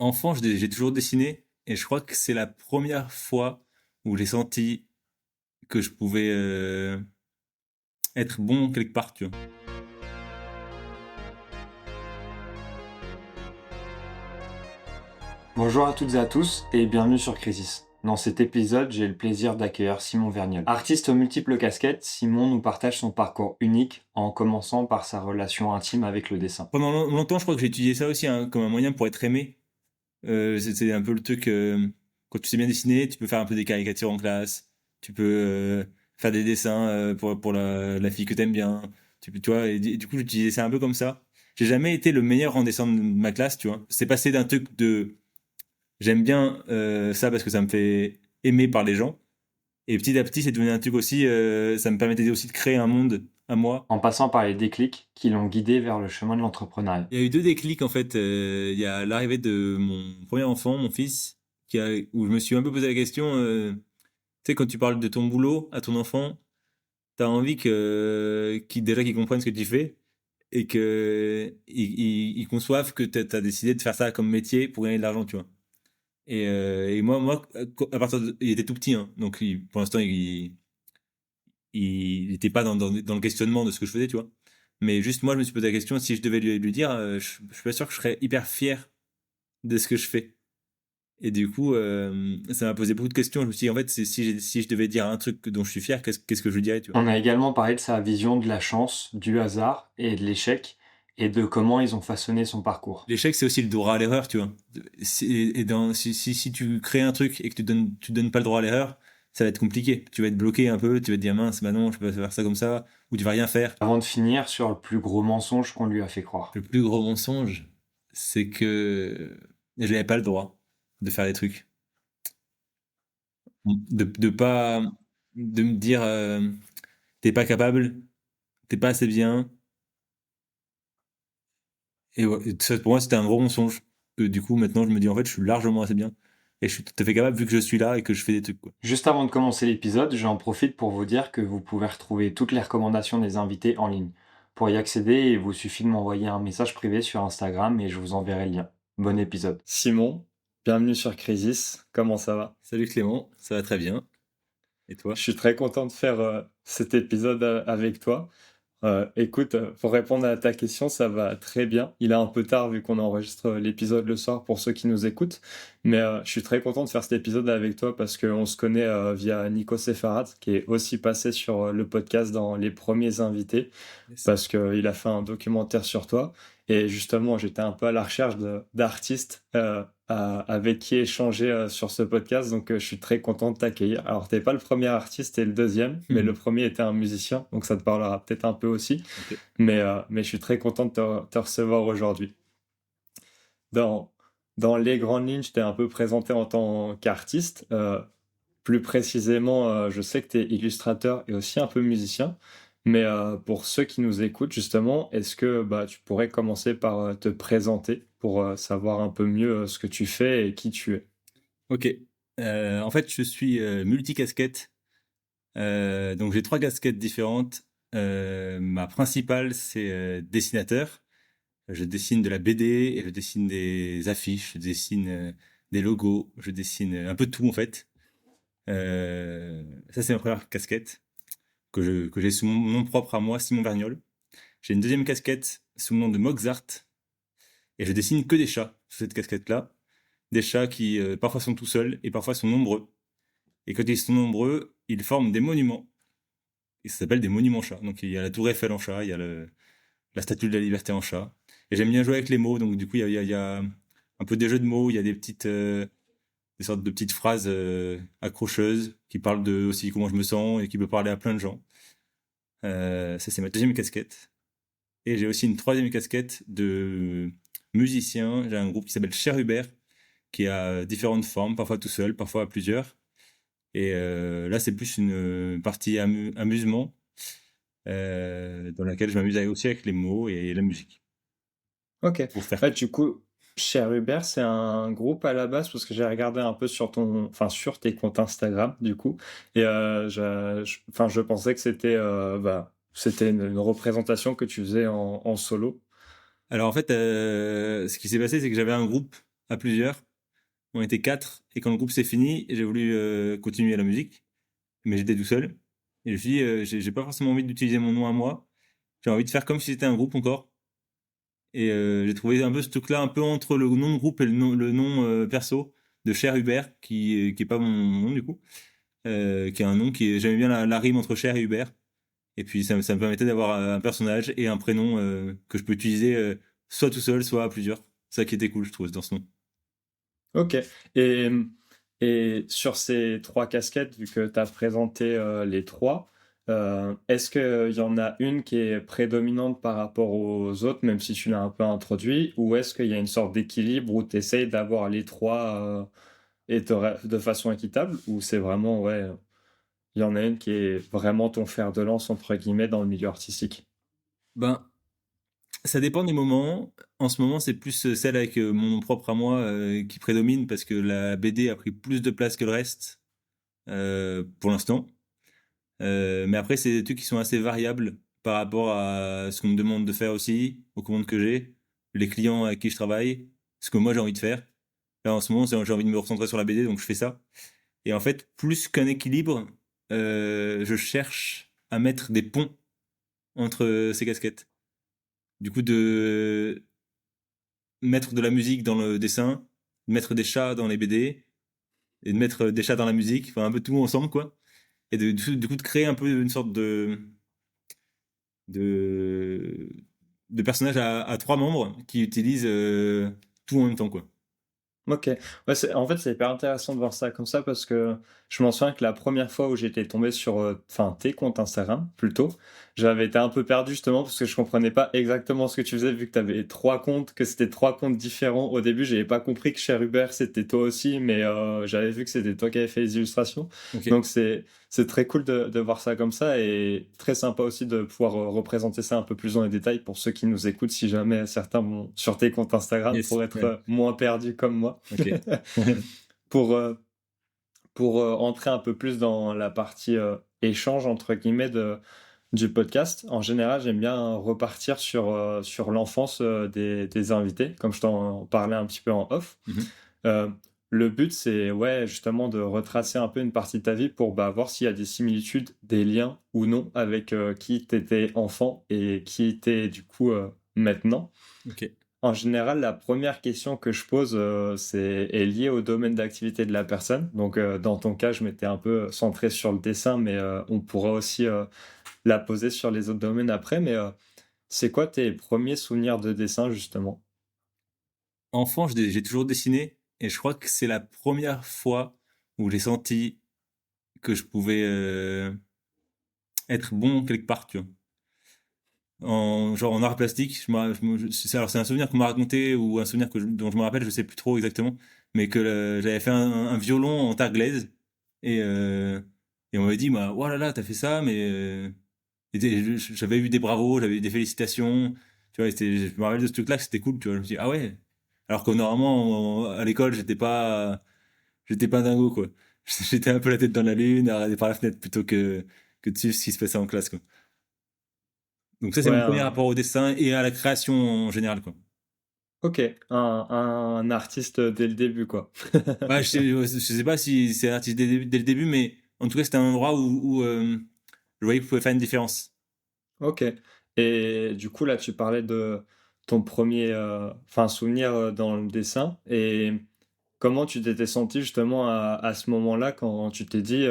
enfant, j'ai toujours dessiné et je crois que c'est la première fois où j'ai senti que je pouvais être bon quelque part, tu vois. Bonjour à toutes et à tous et bienvenue sur Crisis. Dans cet épisode, j'ai le plaisir d'accueillir Simon Vergnol. Artiste aux multiples casquettes, Simon nous partage son parcours unique en commençant par sa relation intime avec le dessin. Pendant longtemps, je crois que j'ai étudié ça aussi hein, comme un moyen pour être aimé. C'est un peu le truc, quand tu sais bien dessiner, tu peux faire un peu des caricatures en classe, tu peux faire des dessins pour la fille que t'aimes bien, tu vois, et du coup j'utilisais ça un peu comme ça. J'ai jamais été le meilleur en dessin de ma classe, tu vois. C'est passé d'un truc de j'aime bien ça parce que ça me fait aimer par les gens, et petit à petit c'est devenu un truc aussi, ça me permettait aussi de créer un monde à moi. En passant par les déclics qui l'ont guidé vers le chemin de l'entrepreneuriat. Il y a eu deux déclics en fait. Il y a l'arrivée de mon premier enfant, mon fils, où je me suis un peu posé la question. Tu sais, quand tu parles de ton boulot à ton enfant, t'as envie déjà qu'il comprenne ce que tu fais et que il conçoive que t'as décidé de faire ça comme métier pour gagner de l'argent, tu vois. Et moi, à partir il était tout petit, hein, donc pour l'instant, il était pas dans le questionnement de ce que je faisais, tu vois. Mais juste moi, je me suis posé la question si je devais lui dire, je suis pas sûr que je serais hyper fier de ce que je fais. Et du coup, ça m'a posé beaucoup de questions. Je me suis dit, en fait, si je devais dire un truc dont je suis fier, qu'est-ce que je lui dirais, tu vois. On a également parlé de sa vision de la chance, du hasard et de l'échec et de comment ils ont façonné son parcours. L'échec, c'est aussi le droit à l'erreur, tu vois. Si tu crées un truc et que tu donnes pas le droit à l'erreur, ça va être compliqué. Tu vas être bloqué un peu, tu vas te dire, mince, bah non, je peux pas faire ça comme ça, ou tu vas rien faire. Avant de finir sur le plus gros mensonge qu'on lui a fait croire. Le plus gros mensonge, c'est que je n'avais pas le droit de faire des trucs. De pas, de me dire, t'es pas capable, t'es pas assez bien. Et, ouais, et ça, pour moi, c'était un gros mensonge. Que du coup, maintenant, je me dis, en fait, je suis largement assez bien. Et je suis tout à fait capable vu que je suis là et que je fais des trucs, quoi. Juste avant de commencer l'épisode, j'en profite pour vous dire que vous pouvez retrouver toutes les recommandations des invités en ligne. Pour y accéder, il vous suffit de m'envoyer un message privé sur Instagram et je vous enverrai le lien. Bon épisode. Simon, bienvenue sur Crisis, comment ça va? Salut Clément, ça va très bien. Et Je toi? suis très content de faire cet épisode avec toi. Écoute, pour répondre à ta question, ça va très bien. Il est un peu tard vu qu'on enregistre l'épisode le soir pour ceux qui nous écoutent, mais je suis très content de faire cet épisode avec toi parce qu'on se connaît via Nico Sefarat, qui est aussi passé sur le podcast dans les premiers invités, Yes. parce qu'il a fait un documentaire sur toi. Et justement, j'étais un peu à la recherche d'artistes avec qui échanger sur ce podcast, donc je suis très content de t'accueillir. Alors, t'es pas le premier artiste et le deuxième, mais le premier était un musicien, donc ça te parlera peut-être un peu aussi. Ok. Mais je suis très content de te recevoir aujourd'hui. Dans, dans les grandes lignes, je t'ai un peu présenté en tant qu'artiste. Plus précisément, je sais que tu es illustrateur et aussi un peu musicien. Mais pour ceux qui nous écoutent, justement, est-ce que tu pourrais commencer par te présenter pour savoir un peu mieux ce que tu fais et qui tu es? Ok. En fait, je suis multicasquette. Donc, j'ai trois casquettes différentes. Ma principale, c'est dessinateur. Je dessine de la BD et je dessine des affiches, je dessine des logos, je dessine un peu de tout en fait. Ça, c'est ma première casquette que j'ai sous mon nom propre à moi, Simon Vergnol. J'ai une deuxième casquette sous le nom de Moxart et je dessine que des chats sous cette casquette-là. Des chats qui parfois sont tout seuls et parfois sont nombreux. Et quand ils sont nombreux, ils forment des monuments. Et ça s'appelle des monuments chats. Donc il y a la tour Eiffel en chat, il y a la statue de la liberté en chat. Et j'aime bien jouer avec les mots, donc du coup il y a un peu des jeux de mots, il y a des sortes de petites phrases accrocheuses qui parlent de aussi comment je me sens et qui peut parler à plein de gens. Ça, c'est ma deuxième casquette. Et j'ai aussi une troisième casquette de musicien. J'ai un groupe qui s'appelle Cher Hubert, qui a différentes formes, parfois tout seul, parfois à plusieurs. Et là, c'est plus une partie amusement, dans laquelle je m'amuse aussi avec les mots et la musique, Ok. pour faire Ouais, court. du coup, Cher Hubert, c'est un groupe à la base parce que j'ai regardé un peu sur sur tes comptes Instagram, du coup, et je pensais que c'était une représentation que tu faisais en solo. Alors en fait, ce qui s'est passé, c'est que j'avais un groupe à plusieurs. On était 4, et quand le groupe s'est fini, j'ai voulu continuer la musique, mais j'étais tout seul. Et je me suis dit, j'ai pas forcément envie d'utiliser mon nom à moi. J'ai envie de faire comme si c'était un groupe encore. Et j'ai trouvé un peu ce truc-là, un peu entre le nom de groupe et le nom perso de Cher Hubert, qui est pas mon nom du coup, qui est un nom j'aimais bien la rime entre Cher et Hubert. Et puis ça me permettait d'avoir un personnage et un prénom que je peux utiliser soit tout seul, soit à plusieurs. C'est ça qui était cool, je trouve, dans ce nom. Ok. Et, et sur ces trois casquettes, vu que tu as présenté les trois, est-ce qu'il y en a une qui est prédominante par rapport aux autres, même si tu l'as un peu introduit, ou est-ce qu'il y a une sorte d'équilibre où tu essayes d'avoir les trois de façon équitable, ou c'est vraiment, ouais, il y en a une qui est vraiment ton fer de lance, entre guillemets, dans le milieu artistique? Ben, ça dépend des moments. En ce moment, c'est plus celle avec mon nom propre à moi qui prédomine parce que la BD a pris plus de place que le reste pour l'instant. Mais après, c'est des trucs qui sont assez variables par rapport à ce qu'on me demande de faire aussi, aux commandes que j'ai, les clients avec qui je travaille, ce que moi j'ai envie de faire. Là, en ce moment, j'ai envie de me recentrer sur la BD, donc je fais ça. Et en fait, plus qu'un équilibre, je cherche à mettre des ponts entre ces casquettes. Du coup, de mettre de la musique dans le dessin, de mettre des chats dans les BD, et de mettre des chats dans la musique, enfin un peu tout ensemble, quoi. Et du coup, de créer un peu une sorte de, de personnage à trois membres qui utilisent tout en même temps, quoi. Ok. Ouais, en fait, c'est hyper intéressant de voir ça comme ça parce que je m'en souviens que la première fois où j'étais tombé sur enfin, tes comptes Instagram, plutôt, j'avais été un peu perdu justement parce que je comprenais pas exactement ce que tu faisais vu que tu avais trois comptes, que c'était trois comptes différents. Au début, j'avais pas compris que Cher Hubert c'était toi aussi, mais j'avais vu que c'était toi qui avais fait les illustrations. Ok. Donc c'est très cool de voir ça comme ça et très sympa aussi de pouvoir représenter ça un peu plus dans les détails pour ceux qui nous écoutent si jamais certains vont sur tes comptes Instagram Yes. pour être Ouais. moins perdus comme moi. Ok. Pour, entrer un peu plus dans la partie échange, entre guillemets, du podcast, en général, j'aime bien repartir sur l'enfance des invités, comme je t'en parlais un petit peu en off. Mhm. Euh, le but, c'est ouais, justement de retracer un peu une partie de ta vie pour bah, voir s'il y a des similitudes, des liens ou non avec qui t'étais enfant et qui t'es du coup maintenant. Ok. En général, la première question que je pose est liée au domaine d'activité de la personne. Donc, dans ton cas, je m'étais un peu centré sur le dessin, mais on pourra aussi la poser sur les autres domaines après. Mais c'est quoi tes premiers souvenirs de dessin, justement? Enfant, j'ai toujours dessiné et je crois que c'est la première fois où j'ai senti que je pouvais être bon quelque part, tu vois. Genre en art plastique, alors c'est un souvenir qu'on m'a raconté ou un souvenir dont je me rappelle, je sais plus trop exactement, mais que j'avais fait un violon en terre glaise et, euh, et on m'avait dit, bah, oh là là, t'as fait ça, mais j'avais eu des bravos, j'avais eu des félicitations, tu vois, je me rappelle de ce truc-là, que c'était cool, tu vois. Je me suis dit, ah ouais, alors que normalement, à l'école, j'étais pas un dingo, quoi. J'étais un peu la tête dans la lune, à regarder par la fenêtre plutôt que de suivre ce qui se passait en classe, quoi. Donc ça, c'est Ouais, mon premier rapport au dessin et à la création en général, quoi. ok, un artiste dès le début, quoi. Ouais, je sais pas si c'est un artiste dès le début, mais en tout cas, c'était un endroit où je voyais que je pouvais faire une différence. Ok. Et du coup, là, tu parlais de ton premier enfin, souvenir dans le dessin. Et comment tu t'étais senti justement à ce moment-là quand tu t'es dit,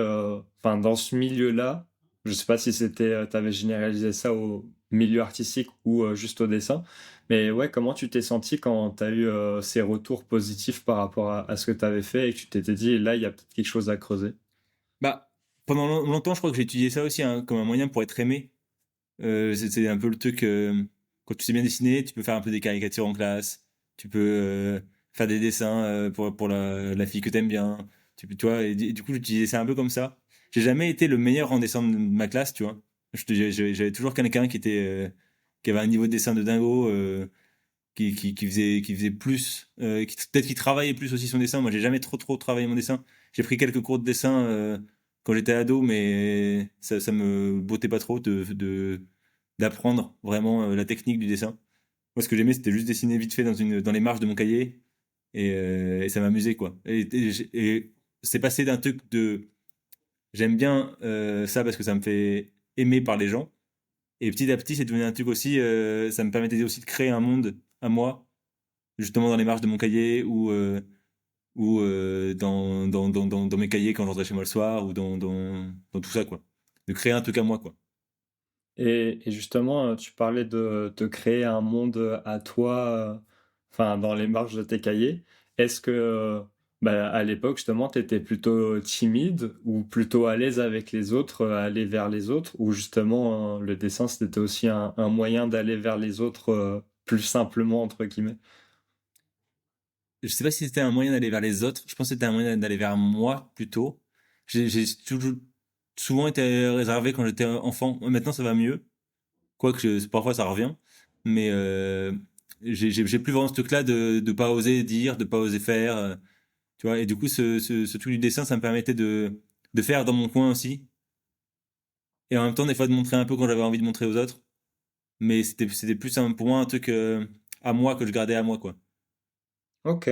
enfin, dans ce milieu-là, je sais pas si c'était, tu avais généralisé ça au milieu artistique ou juste au dessin, mais ouais, comment tu t'es senti quand tu as eu ces retours positifs par rapport à ce que tu avais fait et que tu t'étais dit, là, il y a peut-être quelque chose à creuser? Bah, pendant longtemps, je crois que j'ai étudié ça aussi hein, comme un moyen pour être aimé. C'est un peu le truc, quand tu sais bien dessiner, tu peux faire un peu des caricatures en classe, tu peux faire des dessins pour la fille que t'aimes bien, tu vois, et du coup j'utilisais ça un peu comme ça. J'ai jamais été le meilleur en dessin de ma classe, tu vois. J'avais toujours quelqu'un qui avait un niveau de dessin de dingo, qui faisait plus, peut-être qu'il travaillait plus aussi son dessin. Moi, j'ai jamais trop travaillé mon dessin. J'ai pris quelques cours de dessin quand j'étais ado, mais ça me bottait pas trop d'apprendre vraiment la technique du dessin. Moi, ce que j'aimais, c'était juste dessiner vite fait dans les marges de mon cahier et ça m'amusait, quoi. Et c'est passé d'un truc de j'aime bien ça parce que ça me fait aimer par les gens. Et petit à petit, c'est devenu un truc aussi, ça me permettait aussi de créer un monde à moi, justement dans les marges de mon cahier ou dans mes cahiers quand je rentrais chez moi le soir ou dans tout ça, quoi. De créer un truc à moi, quoi. Et justement, tu parlais de créer un monde à toi, enfin, dans les marges de tes cahiers. Est-ce que, bah, à l'époque, justement, tu étais plutôt timide ou plutôt à l'aise avec les autres, aller vers les autres, ou justement, le dessin, c'était aussi un moyen d'aller vers les autres plus simplement, entre guillemets? Je sais pas si c'était un moyen d'aller vers les autres. Je pense que c'était un moyen d'aller vers moi plutôt. J'ai toujours souvent été réservé quand j'étais enfant. Maintenant, ça va mieux. Quoique parfois ça revient. Mais j'ai plus vraiment ce truc-là de pas oser dire, de pas oser faire. Tu vois. Et du coup, ce truc du dessin, ça me permettait de faire dans mon coin aussi. Et en même temps, des fois, de montrer un peu quand j'avais envie de montrer aux autres. Mais c'était plus pour moi un truc à moi que je gardais à moi, quoi. Ok.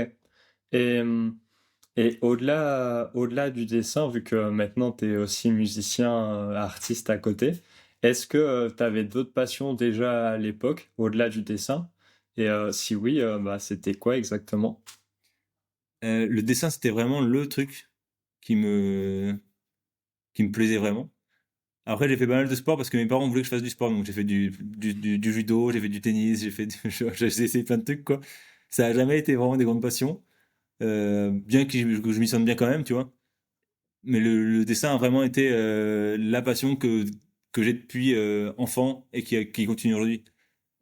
Et, et au-delà du dessin, vu que maintenant tu es aussi musicien, artiste à côté, est-ce que tu avais d'autres passions déjà à l'époque, au-delà du dessin? Et si oui, bah, c'était quoi exactement? Le dessin, c'était vraiment le truc qui me, qui me plaisait vraiment. Après, j'ai fait pas mal de sport parce que mes parents voulaient que je fasse du sport. Donc, j'ai fait du judo, j'ai fait du tennis, j'ai essayé plein de trucs, quoi. Ça a jamais été vraiment des grandes passions. Bien que je m'y sente bien quand même, tu vois. Mais le dessin a vraiment été la passion que j'ai depuis enfant et qui continue aujourd'hui.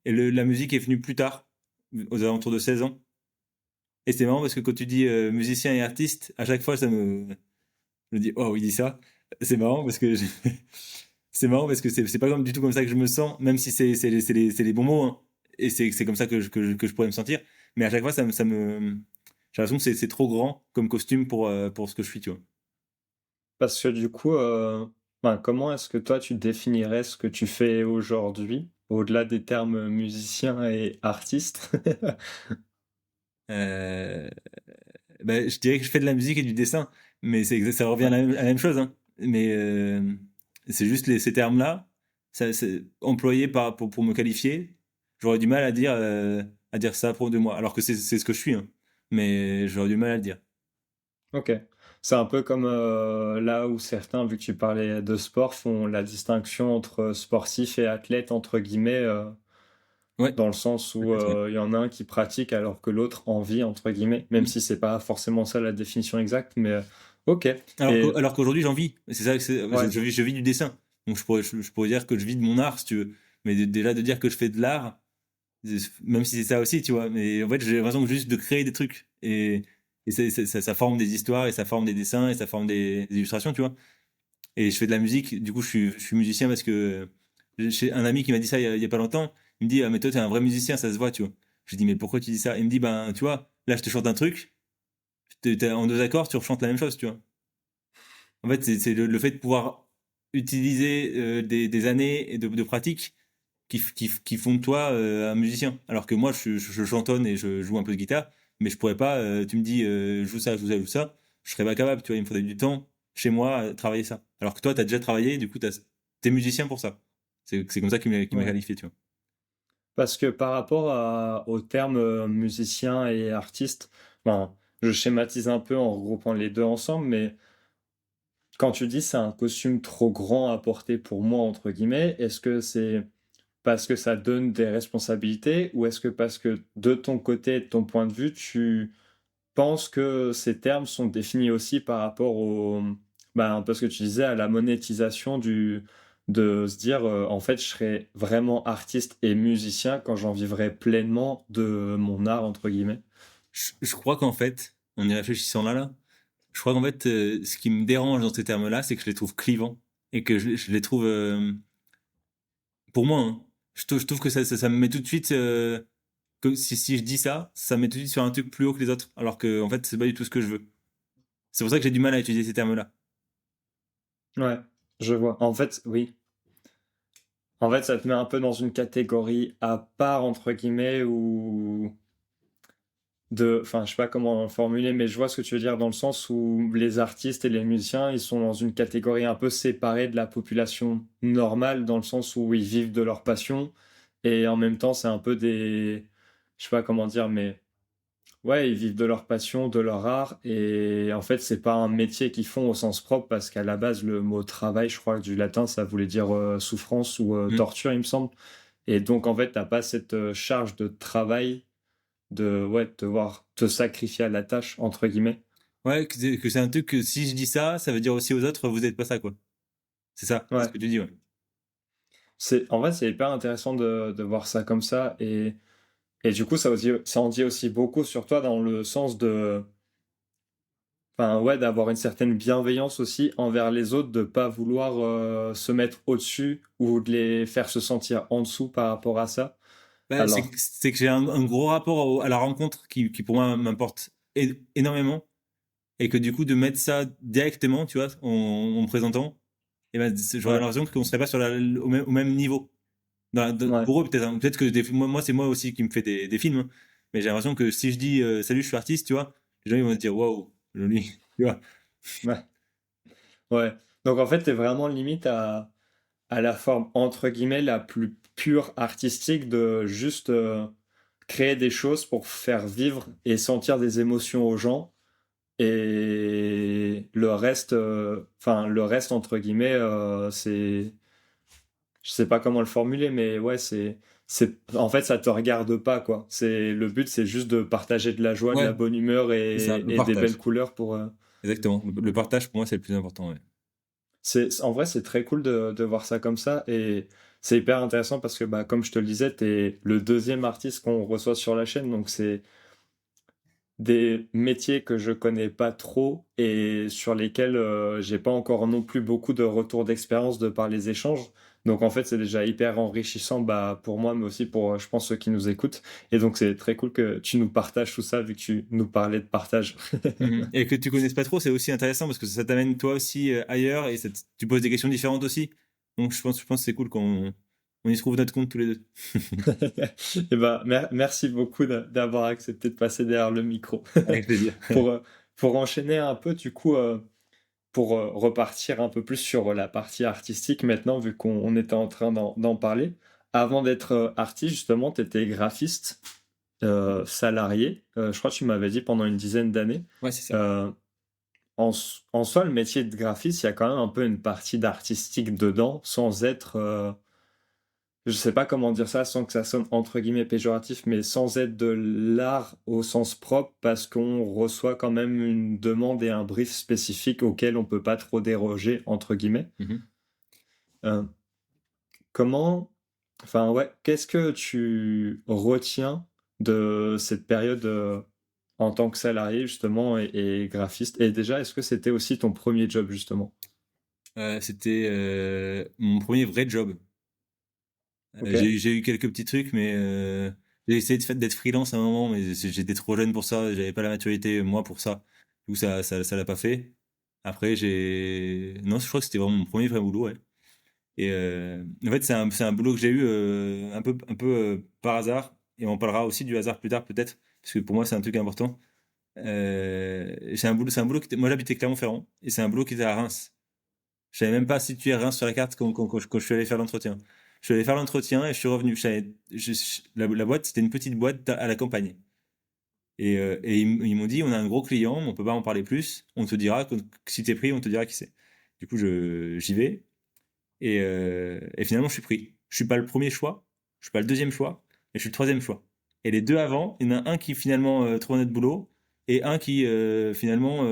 Et la musique est venue plus tard, aux alentours de 16 ans. Et c'est marrant parce que quand tu dis musicien et artiste, à chaque fois, je me dis, oh, il dit ça. C'est marrant parce que c'est marrant parce que c'est pas du tout comme ça que je me sens, même si c'est les bons mots, hein. Et c'est comme ça que je pourrais me sentir. Mais à chaque fois, j'ai l'impression que c'est trop grand comme costume pour ce que je suis, tu vois. Parce que du coup, ben, comment est-ce que toi tu définirais ce que tu fais aujourd'hui, au-delà des termes musicien et artiste? Euh, ben, je dirais que je fais de la musique et du dessin, mais ça revient à la même chose, hein. Mais c'est juste ces termes-là, ça, c'est employé pour me qualifier. J'aurais du mal à dire ça pour de moi, alors que c'est ce que je suis, hein. Mais j'aurais du mal à le dire. Ok. C'est un peu comme là où certains, vu que tu parlais de sport, font la distinction entre sportif et athlète, entre guillemets, Ouais, dans le sens où peut-être, ouais. il y en a un qui pratique alors que l'autre en vit, entre guillemets, même Mm. si c'est pas forcément ça la définition exacte, mais ok. Alors Et qu'aujourd'hui, j'en vis. C'est ça, ouais, je vis du dessin. Donc je pourrais dire que je vis de mon art, si tu veux. Mais déjà de dire que je fais de l'art, même si c'est ça aussi, tu vois. Mais en fait, j'ai l'impression que juste de créer des trucs. Et ça forme des histoires, et ça forme des dessins, et ça forme des illustrations, tu vois. Et je fais de la musique. Du coup, je suis musicien parce que j'ai un ami qui m'a dit ça il y a pas longtemps. Il me dit, ah, mais toi, t'es un vrai musicien, ça se voit, tu vois. Je lui dis, mais pourquoi tu dis ça? Il me dit, ben, tu vois, là, je te chante un truc, en deux accords, tu rechantes la même chose, tu vois. En fait, c'est le fait de pouvoir utiliser des années et de pratique qui font de toi un musicien. Alors que moi, je chantonne et je joue un peu de guitare, mais je pourrais pas. Tu me dis, joue ça, joue ça, joue ça. Je serais pas capable, tu vois. Il me faudrait du temps chez moi à travailler ça. Alors que toi, tu as déjà travaillé, du coup, t'es musicien pour ça. C'est comme ça qu'il m'a ouais. qualifié, tu vois. Parce que par rapport au terme musicien et artiste, ben, je schématise un peu en regroupant les deux ensemble, mais quand tu dis c'est un costume trop grand à porter pour moi, entre guillemets, est-ce que c'est parce que ça donne des responsabilités ou est-ce que parce que de ton côté, de ton point de vue, tu penses que ces termes sont définis aussi par rapport ben, parce que tu disais à la monétisation de se dire en fait je serai vraiment artiste et musicien quand j'en vivrai pleinement de mon art, entre guillemets. Je crois qu'en fait, en y réfléchissant là, je crois qu'en fait, ce qui me dérange dans ces termes-là, c'est que je les trouve clivants et que je les trouve pour moi, hein, je trouve que ça me met tout de suite, que si je dis ça, ça me met tout de suite sur un truc plus haut que les autres, alors que en fait, c'est pas du tout ce que je veux. C'est pour ça que j'ai du mal à utiliser ces termes-là. Ouais, je vois. En fait, oui. En fait, ça te met un peu dans une catégorie à part, entre guillemets, où enfin, je sais pas comment le formuler, mais je vois ce que tu veux dire dans le sens où les artistes et les musiciens, ils sont dans une catégorie un peu séparée de la population normale, dans le sens où ils vivent de leur passion, et en même temps, c'est un peu des, je sais pas comment dire, mais ouais, ils vivent de leur passion, de leur art, et en fait, c'est pas un métier qu'ils font au sens propre, parce qu'à la base, le mot travail, je crois que du latin, ça voulait dire souffrance ou Mm. torture, il me semble. Et donc, en fait, t'as pas cette charge de travail de ouais, de devoir te sacrifier à la tâche, entre guillemets. Ouais, que c'est un truc que si je dis ça, ça veut dire aussi aux autres, vous êtes pas ça, quoi. C'est ce Ouais. que tu dis, ouais. En vrai, c'est hyper intéressant de voir ça comme ça. Et du coup, ça en dit aussi beaucoup sur toi dans le sens de, enfin, ouais, d'avoir une certaine bienveillance aussi envers les autres, de pas vouloir se mettre au-dessus ou de les faire se sentir en dessous par rapport à ça. Bah, Alors, c'est que j'ai un gros rapport à la rencontre qui pour moi m'importe énormément et que du coup de mettre ça directement, tu vois, en me présentant, et ben j'aurais ouais, l'impression qu'on serait pas au même niveau. ouais, Pour eux peut-être, hein. Peut-être que moi c'est moi aussi qui me fait des films, hein. Mais j'ai l'impression que si je dis salut je suis artiste, tu vois, les gens ils vont se dire waouh joli, tu vois. ouais, ouais. Donc en fait, t'es vraiment limite à la forme entre guillemets la plus pure artistique de juste créer des choses pour faire vivre et sentir des émotions aux gens et enfin le reste entre guillemets c'est je sais pas comment le formuler mais ouais c'est en fait ça te regarde pas quoi, c'est le but c'est juste de partager de la joie, de Ouais, la bonne humeur c'est ça, le et des belles partage. couleurs pour Exactement. Le partage pour moi c'est le plus important, ouais. En vrai, c'est très cool de voir ça comme ça et c'est hyper intéressant parce que, bah, comme je te le disais, t'es le deuxième artiste qu'on reçoit sur la chaîne, donc c'est des métiers que je connais pas trop et sur lesquels j'ai pas encore non plus beaucoup de retours d'expérience de par les échanges. Donc en fait, c'est déjà hyper enrichissant bah, pour moi, mais aussi pour, je pense, ceux qui nous écoutent. Et donc c'est très cool que tu nous partages tout ça vu que tu nous parlais de partage. Mhm. Et que tu connaisses pas trop, c'est aussi intéressant parce que ça t'amène toi aussi ailleurs et tu poses des questions différentes aussi. Donc je pense que c'est cool qu'on y trouve notre compte tous les deux. Et ben, merci beaucoup d'avoir accepté de passer derrière le micro. Avec plaisir. Pour, euh, pour enchaîner un peu, du coup, pour repartir un peu plus sur la partie artistique maintenant, vu qu'on était en train d'en parler. Avant d'être artiste, justement, tu étais graphiste salarié. Je crois que tu m'avais dit pendant une dizaine d'années. Ouais, c'est ça. Euh, en soi, le métier de graphiste, il y a quand même un peu une partie d'artistique dedans, sans être je sais pas comment dire ça sans que ça sonne entre guillemets péjoratif, mais sans être de l'art au sens propre, parce qu'on reçoit quand même une demande et un brief spécifique auquel on peut pas trop déroger, entre guillemets. Mhm. Euh, comment, enfin ouais, qu'est-ce que tu retiens de cette période en tant que salarié justement et graphiste? Et déjà, est-ce que c'était aussi ton premier job justement? C'était mon premier vrai job. Ok, J'ai eu quelques petits trucs, mais j'ai essayé d'être freelance à un moment, mais j'étais trop jeune pour ça, j'avais pas la maturité, moi, pour ça. Du coup, ça l'a pas fait. Après, non, je crois que c'était vraiment mon premier vrai boulot, ouais. Et en fait, c'est un boulot que j'ai eu un peu par hasard, et on parlera aussi du hasard plus tard, peut-être, parce que pour moi, c'est un truc important. C'est un boulot moi, j'habitais Clermont-Ferrand, et c'est un boulot qui était à Reims. Je savais même pas situer Reims sur la carte quand je suis allé faire l'entretien. Je suis allé faire l'entretien et je suis revenu. La boîte, c'était une petite boîte à la campagne. Et ils m'ont dit, on a un gros client, mais on peut pas en parler plus. On te dira, si t'es pris, on te dira qui c'est. Du coup, j'y vais. Et finalement, je suis pris. Je suis pas le premier choix, je suis pas le deuxième choix, mais je suis le troisième choix. Et les deux avant, il y en a un qui finalement trouve notre boulot et un qui finalement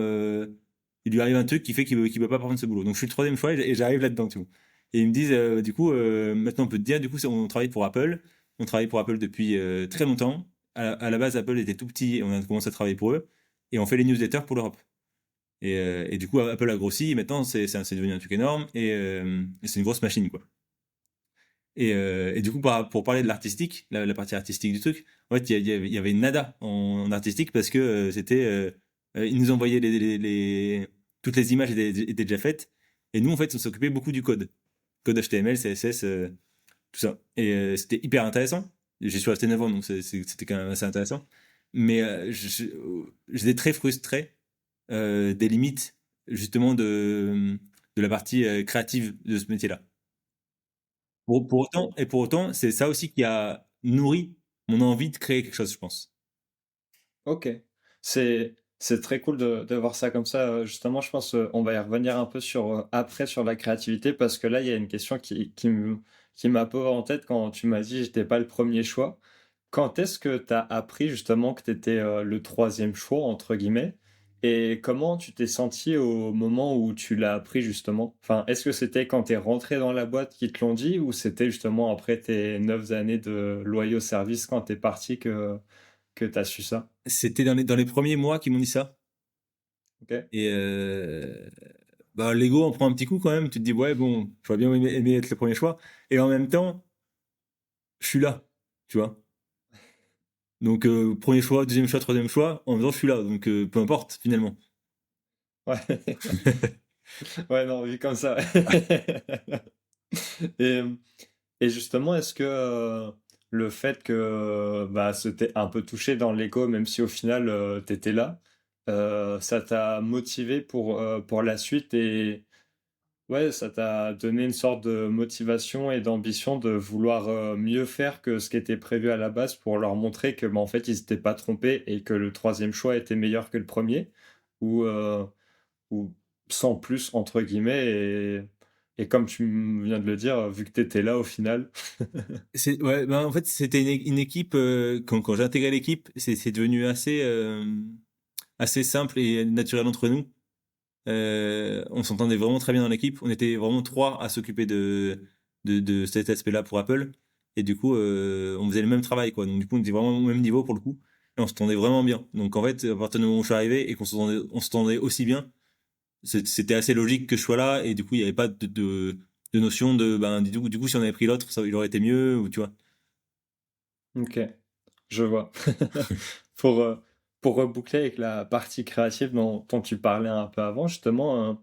il lui arrive un truc qui fait qu'il veut pas prendre ce boulot. Donc je suis le troisième choix et j'arrive là-dedans, tu vois. Et ils me disent du coup maintenant on peut te dire du coup on travaille pour Apple. On travaille pour Apple depuis très longtemps. À la base Apple était tout petit et on a commencé à travailler pour eux et on fait les newsletters pour l'Europe. Et du coup, Apple a grossi, et maintenant c'est devenu un truc énorme, et c'est une grosse machine, quoi. Et du coup, pour parler de l'artistique, la partie artistique du truc, en fait, il y avait nada en artistique parce que ils nous envoyaient toutes les images étaient déjà faites, et nous, en fait, on s'occupait beaucoup du code HTML, CSS, tout ça. Et c'était hyper intéressant. J'y suis resté 9 ans, donc c'était quand même assez intéressant. Mais j'étais très frustré des limites justement de la partie créative de ce métier-là. Pour autant, c'est ça aussi qui a nourri mon envie de créer quelque chose, je pense. OK. C'est très cool de voir ça comme ça, justement, je pense, on va y revenir un peu sur, après sur la créativité parce que là, il y a une question qui m'a peu en tête quand tu m'as dit: «J'étais pas le premier choix». Quand est-ce que tu as appris justement que tu étais, le troisième choix entre guillemets? Et comment tu t'es senti au moment où tu l'as appris justement? Enfin, est-ce que c'était quand tu es rentré dans la boîte qu'ils te l'ont dit ou c'était justement après tes 9 années de loyaux service quand tu es parti que tu as su ça? C'était dans les premiers mois qu'ils m'ont dit ça. OK. Et bah, l'ego en prend un petit coup quand même. Tu te dis, ouais, bon, j'aurais bien aimé être le premier choix. Et en même temps, je suis là, tu vois. Donc, premier choix, deuxième choix, troisième choix, en même temps, je suis là. Donc, peu importe, finalement. Ouais. Ouais, non, vu comme ça. Et, et justement, est-ce que le fait que bah, c'était un peu touché dans l'ego, même si au final tu étais là, ça t'a motivé pour la suite et ouais, ça t'a donné une sorte de motivation et d'ambition de vouloir mieux faire que ce qui était prévu à la base pour leur montrer que bah, en fait ils s'étaient pas trompés et que le troisième choix était meilleur que le premier ou, euh, ou sans plus entre guillemets et comme tu viens de le dire, vu que tu étais là au final. Ouais, ben, en fait, c'était une équipe, quand j'ai intégré l'équipe, c'est devenu assez simple et naturel entre nous. On s'entendait vraiment très bien dans l'équipe. On était vraiment trois à s'occuper de cet aspect-là pour Apple. Et du coup, on faisait le même travail, quoi. Donc, du coup, on était vraiment au même niveau pour le coup. Et on s'entendait vraiment bien. Donc, en fait, à partir du moment où je suis arrivé et on s'entendait aussi bien, c'était assez logique que je sois là. Et du coup, il n'y avait pas de notion de, ben, du coup, si on avait pris l'autre, ça, il aurait été mieux, ou tu vois. Ok, je vois. Pour, euh, pour reboucler avec la partie créative dont tu parlais un peu avant, justement,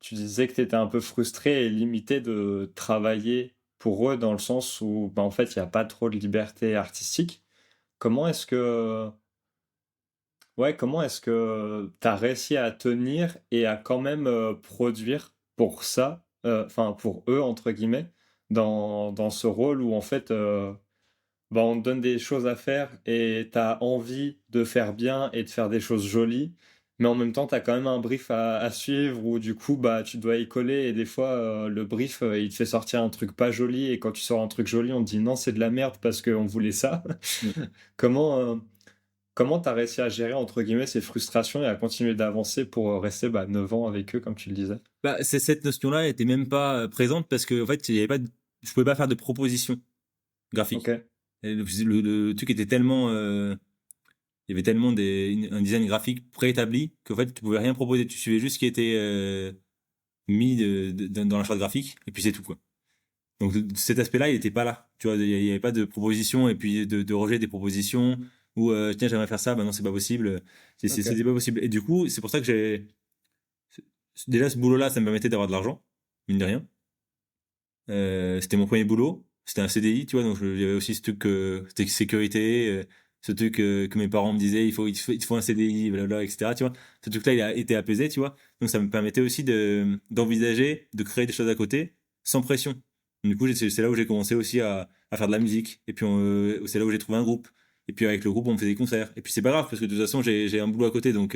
tu disais que tu étais un peu frustré et limité de travailler pour eux dans le sens où, bah, en fait, il n'y a pas trop de liberté artistique. Comment est-ce que, ouais, comment est-ce que tu as réussi à tenir et à quand même produire pour ça, enfin pour eux, entre guillemets, dans ce rôle où en fait, bah, on te donne des choses à faire et tu as envie de faire bien et de faire des choses jolies, mais en même temps, tu as quand même un brief à suivre où du coup, bah, tu dois y coller et des fois, le brief, il te fait sortir un truc pas joli et quand tu sors un truc joli, on te dit non, c'est de la merde parce qu'on voulait ça. Comment, comment tu as réussi à gérer, entre guillemets, ces frustrations et à continuer d'avancer pour rester bah, 9 ans avec eux, comme tu le disais? Bah, cette notion-là était même pas présente parce que, en fait, il y avait pas je pouvais pas faire de proposition Ok, graphique. Et le truc était tellement, il y avait tellement un design graphique préétabli qu'en fait, tu pouvais rien proposer. Tu suivais juste ce qui était mis dans la charte graphique et puis c'est tout, quoi. Donc, cet aspect-là, il était pas là. Tu vois, il y avait pas de proposition et puis de rejet des propositions ou tiens, j'aimerais faire ça, bah non, c'est pas possible. ok, C'était pas possible. Et du coup, c'est pour ça que déjà, ce boulot-là, ça me permettait d'avoir de l'argent, mine de rien. C'était mon premier boulot. C'était un CDI, tu vois, donc il y avait aussi ce truc, c'était sécurité, ce truc que mes parents me disaient, il te faut un CDI, blablabla, etc. Tu vois, ce truc-là, il a été apaisé, tu vois. Donc ça me permettait aussi d'envisager, de créer des choses à côté, sans pression. Du coup, c'est là où j'ai commencé aussi à faire de la musique. Et puis, c'est là où j'ai trouvé un groupe. Et puis, avec le groupe, on faisait des concerts. Et puis, c'est pas grave, parce que de toute façon, j'ai un boulot à côté, donc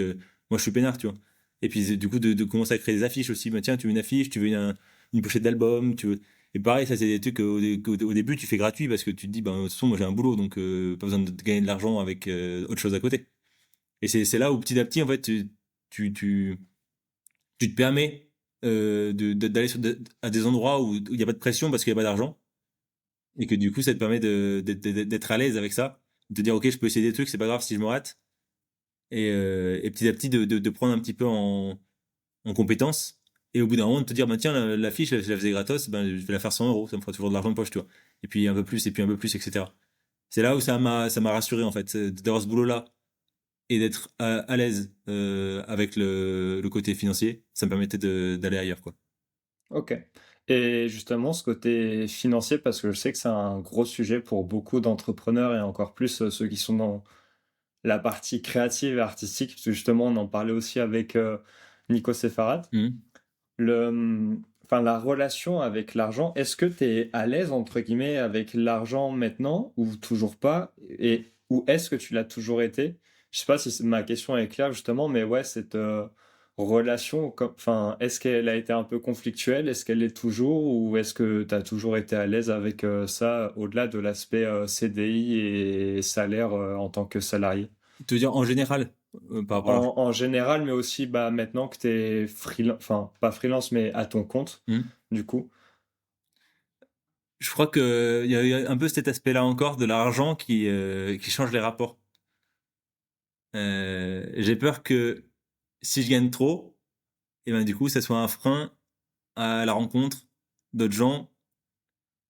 moi, je suis peinard, tu vois. Et puis, du coup, de commencer à créer des affiches aussi. Bah, tiens, tu veux une affiche, tu veux une pochette d'album, tu veux. Et pareil, ça, c'est des trucs qu'au début, tu fais gratuit parce que tu te dis, ben, de toute façon, moi, j'ai un boulot, donc pas besoin de gagner de l'argent avec autre chose à côté. Et c'est là où petit à petit, en fait, tu, tu, tu te permets d'aller à des endroits où il n'y a pas de pression parce qu'il n'y a pas d'argent. Et que du coup, ça te permet d'être à l'aise avec ça. De te dire, OK, je peux essayer des trucs, c'est pas grave si je me rate. Et petit à petit, de prendre un petit peu en compétences. Et au bout d'un moment, de te dire, bah, tiens, la fiche, je la faisais gratos, ben, je vais la faire 100 euros, ça me fera toujours de l'argent de poche, tu vois. Et puis un peu plus, et puis un peu plus, etc. C'est là où ça m'a rassuré, en fait, d'avoir ce boulot-là et d'être à l'aise avec le côté financier. Ça me permettait d'aller ailleurs, quoi. ok. Et justement, ce côté financier, parce que je sais que c'est un gros sujet pour beaucoup d'entrepreneurs et encore plus ceux qui sont la partie créative et artistique, parce que justement, on en parlait aussi avec Nico Sefarad. Mhm. Enfin, la relation avec l'argent, est-ce que tu es à l'aise, entre guillemets, avec l'argent maintenant ou toujours pas? Ou est-ce que tu l'as toujours été? Je sais pas si ma question est claire, justement, mais ouais, cette relation, enfin, est-ce qu'elle a été un peu conflictuelle? Est-ce qu'elle est toujours? Ou est-ce que tu as toujours été à l'aise avec ça, au-delà de l'aspect CDI et salaire en tant que salarié? Tu veux dire en général, par rapport à l'argent? En général, mais aussi bah, maintenant que tu es freelance, enfin pas freelance, mais à ton compte, Mhm. du coup. Je crois que il y a un peu cet aspect-là encore de l'argent qui change les rapports. J'ai peur que si je gagne trop, et ben du coup, ça soit un frein à la rencontre d'autres gens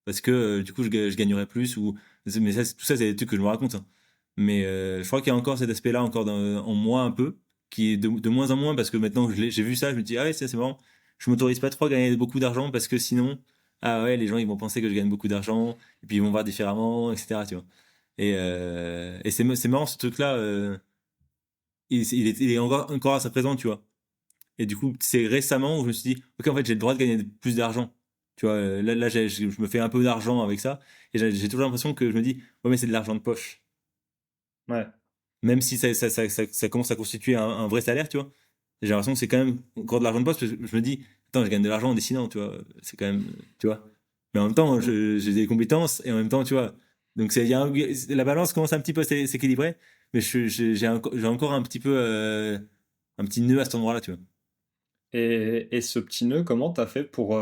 parce que du coup, je gagnerais plus ou mais ça, tout ça, c'est des trucs que je me raconte, hein. Mais je crois qu'il y a encore cet aspect-là encore en moi un peu qui est de moins en moins parce que maintenant que j'ai vu ça, je me dis ah ouais, ça c'est marrant. Je m'autorise pas trop à gagner beaucoup d'argent parce que sinon ah ouais, les gens ils vont penser que je gagne beaucoup d'argent et puis ils vont me voir différemment, etc. Tu vois. Et c'est marrant ce truc-là. Il est encore à sa présent, tu vois. Et du coup, c'est récemment où je me suis dit, ok, en fait, j'ai le droit de gagner plus d'argent. Tu vois, là je me fais un peu d'argent avec ça. Et j'ai toujours l'impression que je me dis, ouais, mais c'est de l'argent de poche. Ouais, Même si ça commence à constituer un vrai salaire, tu vois. J'ai l'impression que c'est quand même encore de l'argent de poche. Parce que je me dis, attends, je gagne de l'argent en dessinant, tu vois. C'est quand même, tu vois. Mais en même temps, mm, j'ai des compétences et en même temps, tu vois. Donc, la balance commence un petit peu à s'équilibrer. Mais j'ai encore un petit peu, un petit nœud à cet endroit-là, tu vois. et ce petit nœud, comment tu as fait pour,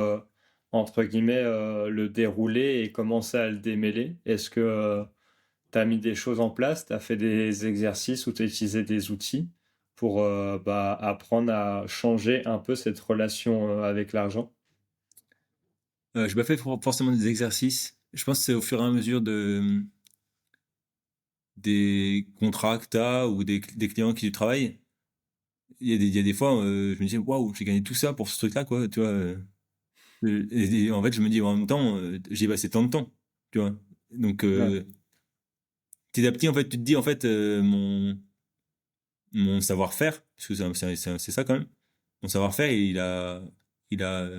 entre guillemets, le dérouler et commencer à le démêler? Est-ce que tu as mis des choses en place, tu as fait des exercices ou tu as utilisé des outils pour bah, apprendre à changer un peu cette relation avec l'argent? J'ai pas fait forcément des exercices. Je pense que c'est au fur et à mesure des contrats que t'as ou des clients qui travaillent. Il y a des fois, je me dis, waouh, j'ai gagné tout ça pour ce truc-là, quoi, tu vois. Et en fait, je me dis, en même temps, j'ai passé tant de temps, tu vois. Donc, Ouais, petit à petit, en fait, tu te dis, en fait, mon savoir-faire, parce que c'est ça quand même, mon savoir-faire, il a, il a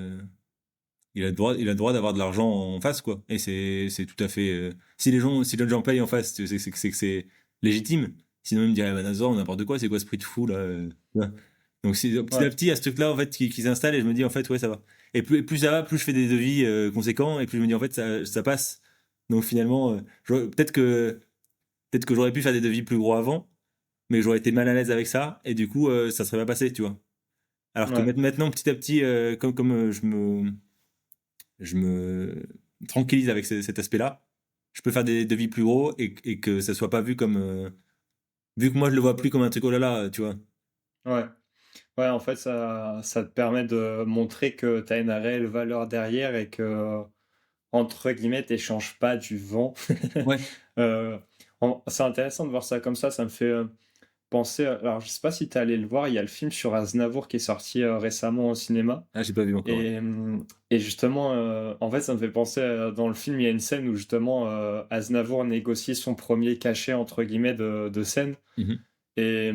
le droit d'avoir de l'argent en face, quoi. Et c'est tout à fait, si les gens payent en face, c'est que c'est légitime. Sinon, ils me diraient, bah, Nazor, n'importe quoi, c'est quoi ce prix de fou, là, ouais. Donc, petit à ouais, petit, il y a ce truc-là, en fait, qui s'installe et je me dis, en fait, ouais, ça va. Et plus ça va, plus je fais des devis conséquents et plus je me dis, en fait, ça passe. Donc, finalement, peut-être que j'aurais pu faire des devis plus gros avant, mais j'aurais été mal à l'aise avec ça et du coup, ça serait pas passé, tu vois. Alors que ouais. maintenant, petit à petit, comme je me tranquillise avec cet aspect-là, je peux faire des devis plus gros et que ça soit pas vu comme vu que moi je le vois plus comme un truc oh là là, tu vois. Ouais. Ouais, en fait, ça te permet de montrer que tu as une réelle valeur derrière et que, entre guillemets, t'échanges pas du vent. Ouais. Euh, c'est intéressant de voir ça comme ça me fait penser. Alors, je sais pas si tu es allé le voir, il y a le film sur Aznavour qui est sorti récemment au cinéma. Ah, j'ai pas vu encore, ouais. Et justement, en fait, ça me fait penser, dans le film, il y a une scène où justement Aznavour négocie son premier cachet, entre guillemets, de scène. Mhm. Et,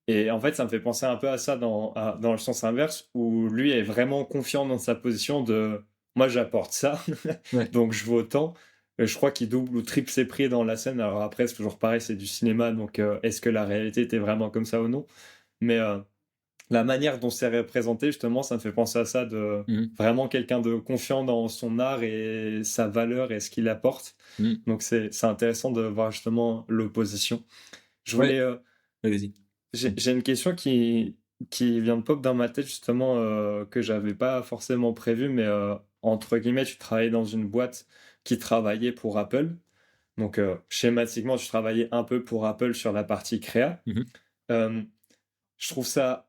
et en fait, ça me fait penser un peu à ça dans le sens inverse, où lui est vraiment confiant dans sa position de moi j'apporte ça, Ouais. donc je vaux autant. Et je crois qu'il double ou triple ses prix dans la scène. Alors après, c'est toujours pareil, c'est du cinéma, donc est-ce que la réalité était vraiment comme ça ou non? Mais la manière dont c'est représenté, justement, ça me fait penser à ça de Mhm. vraiment quelqu'un de confiant dans son art et sa valeur et ce qu'il apporte. Mhm. Donc c'est intéressant de voir justement l'opposition. Je Ouais. voulais Ouais, vas-y. j'ai une question qui vient de pop dans ma tête, justement, que j'avais pas forcément prévu, mais entre guillemets, tu travaillais dans une boîte qui travaillait pour Apple. Donc, schématiquement, tu travaillais un peu pour Apple sur la partie créa. Mhm. Euh, je trouve ça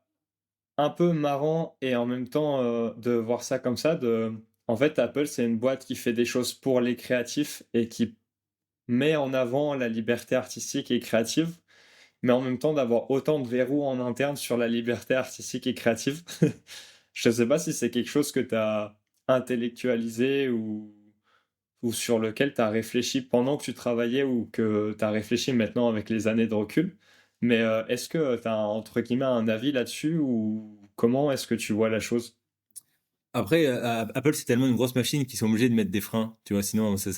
un peu marrant et en même temps de voir ça comme ça. En fait, Apple, c'est une boîte qui fait des choses pour les créatifs et qui met en avant la liberté artistique et créative, mais en même temps d'avoir autant de verrous en interne sur la liberté artistique et créative. Je ne sais pas si c'est quelque chose que tu as intellectualisé ou sur lequel tu as réfléchi pendant que tu travaillais ou que tu as réfléchi maintenant avec les années de recul. Mais est-ce que tu as, entre guillemets, un avis là-dessus ou comment est-ce que tu vois la chose? Après, Apple, c'est tellement une grosse machine qu'ils sont obligés de mettre des freins, tu vois. Sinon, c'est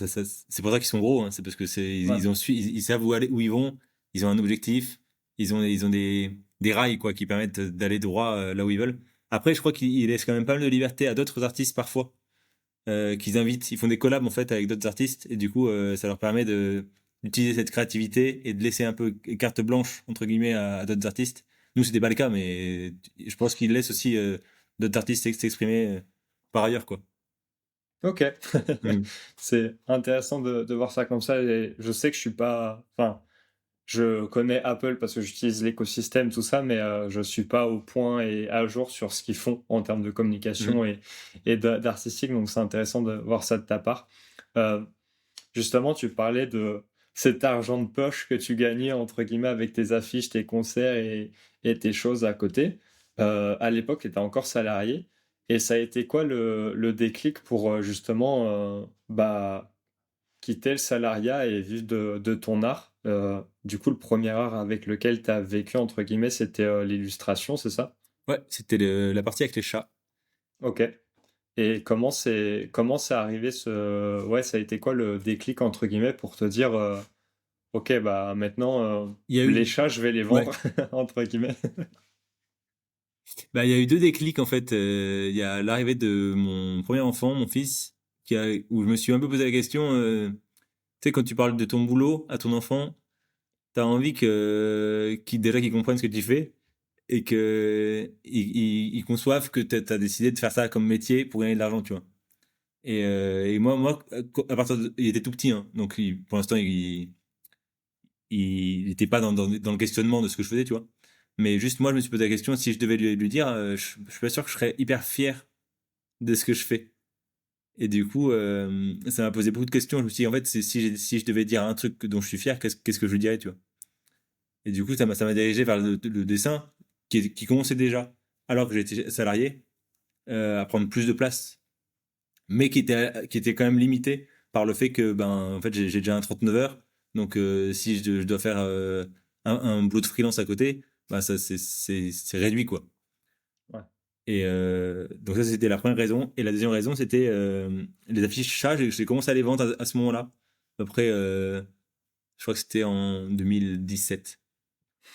pour ça qu'ils sont gros, hein. C'est parce que Ouais. ils savent où ils vont. Ils ont un objectif. Ils ont des rails, quoi, qui permettent d'aller droit là où ils veulent. Après, je crois qu'ils laissent quand même pas mal de liberté à d'autres artistes parfois, qu'ils invitent. Ils font des collabs, en fait, avec d'autres artistes. Et du coup, ça leur permet d'utiliser cette créativité et de laisser un peu carte blanche, entre guillemets, à d'autres artistes. Nous, c'était pas le cas, mais je pense qu'ils laissent aussi d'autres artistes s'exprimer par ailleurs, quoi. Ok. Mm. C'est intéressant de voir ça comme ça. Et je sais que je suis pas. Enfin, je connais Apple parce que j'utilise l'écosystème, tout ça, mais je suis pas au point et à jour sur ce qu'ils font en termes de communication Mm. et d'artistique. Donc c'est intéressant de voir ça de ta part. Euh, Justement, tu parlais de cet argent de poche que tu gagnais, entre guillemets, avec tes affiches, tes concerts et tes choses à côté. À l'époque, tu étais encore salarié. Et ça a été quoi le déclic pour justement bah, quitter le salariat et vivre de ton art? Du coup, le premier art avec lequel tu as vécu, entre guillemets, c'était l'illustration, c'est ça? Ouais, c'était la partie avec les chats. Ok. Et comment c'est arrivé ce... Ouais, ça a été quoi le déclic, entre guillemets, pour te dire... Ok, bah maintenant, Il y a les eu, chats, je vais les ouais, vendre, entre guillemets. bah, il y a eu deux déclics en fait. Il y a l'arrivée de mon premier enfant, mon fils, où je me suis un peu posé la question. Tu sais, quand tu parles de ton boulot à ton enfant, t'as envie déjà qu'il comprenne ce que tu fais et que il conçoive que t'as décidé de faire ça comme métier pour gagner de l'argent, tu vois. Et moi, à partir il était tout petit, hein, donc pour l'instant, il était pas dans le questionnement de ce que je faisais, tu vois. Mais juste moi, je me suis posé la question si je devais lui dire, je suis pas sûr que je serais hyper fier de ce que je fais. Et du coup, ça m'a posé beaucoup de questions. Je me suis dit, en fait, si je devais dire un truc dont je suis fier, qu'est-ce que je lui dirais, tu vois. Et du coup, ça m'a dirigé vers le dessin qui commençait déjà, alors que j'étais salarié, à prendre plus de place, mais qui était quand même limité par le fait que, ben, en fait, j'ai déjà un 39 heures. Donc, si je dois faire un boulot de freelance à côté, bah, c'est réduit, quoi. Ouais. Et donc ça, c'était la première raison. Et la deuxième raison, c'était les affiches chats. J'ai commencé à les vendre à ce moment-là. À peu près, je crois que c'était en 2017.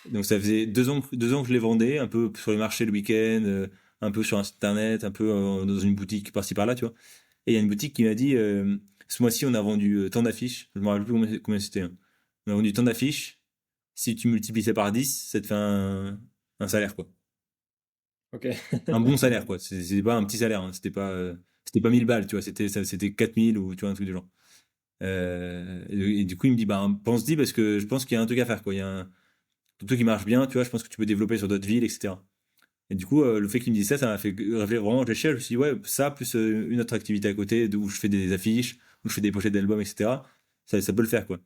Donc ça faisait 2 ans que je les vendais, un peu sur les marchés le week-end, un peu sur Internet, un peu dans une boutique par-ci par-là, tu vois. Et il y a une boutique qui m'a dit, ce mois-ci, on a vendu tant d'affiches. Je me rappelle plus combien c'était, hein. On a vendu tant d'affiches. Si tu multiplies ça par 10, ça te fait un salaire, quoi. Ok. Un bon salaire, quoi. C'était pas un petit salaire, hein. C'était pas 1000 balles, tu vois. C'était 4000 ou tu vois, un truc du genre. Et du coup, il me dit, bah, pense-y parce que je pense qu'il y a un truc à faire, quoi. Il y a un truc qui marche bien, tu vois. Je pense que tu peux développer sur d'autres villes, etc. Et du coup, le fait qu'il me dise ça, ça m'a fait vraiment réfléchir. Je me suis dit, ouais, ça, plus une autre activité à côté, où je fais des affiches, où je fais des pochettes d'albums, etc. Ça peut le faire, quoi.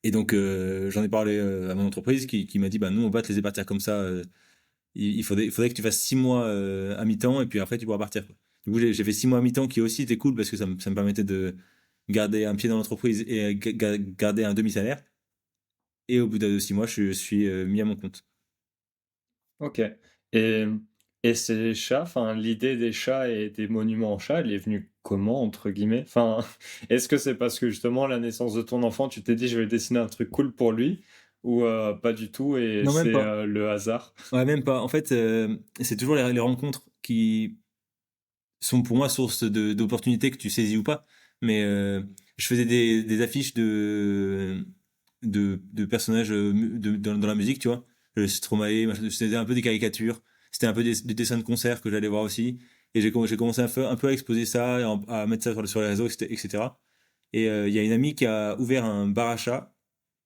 Et donc, j'en ai parlé à mon entreprise qui m'a dit, bah, nous, on va te laisser partir comme ça. Il faudrait que tu fasses 6 mois à mi-temps et puis après, tu pourras partir, quoi. Du coup, j'ai fait 6 mois à mi-temps qui aussi était cool parce que ça me permettait de garder un pied dans l'entreprise et garder un demi-salaire. Et au bout de 6 mois, je suis mis à mon compte. Ok. Et, et ces chats, enfin, l'idée des chats et des monuments en chat, elle est venue comment, entre guillemets? Enfin, est-ce que c'est parce que justement, la naissance de ton enfant, tu t'es dit, je vais dessiner un truc cool pour lui, ou pas du tout, et Non, même c'est pas. le hasard? Ouais, même pas. En fait, c'est toujours les rencontres qui sont pour moi source d'opportunités que tu saisis ou pas. Mais je faisais des affiches de personnages dans la musique, tu vois. Le Stromae, c'était un peu des caricatures. C'était un peu des dessins de concert que j'allais voir aussi. Et j'ai commencé un peu à exposer ça, et à mettre ça sur les réseaux, etc. Et il y a une amie qui a ouvert un bar à chat,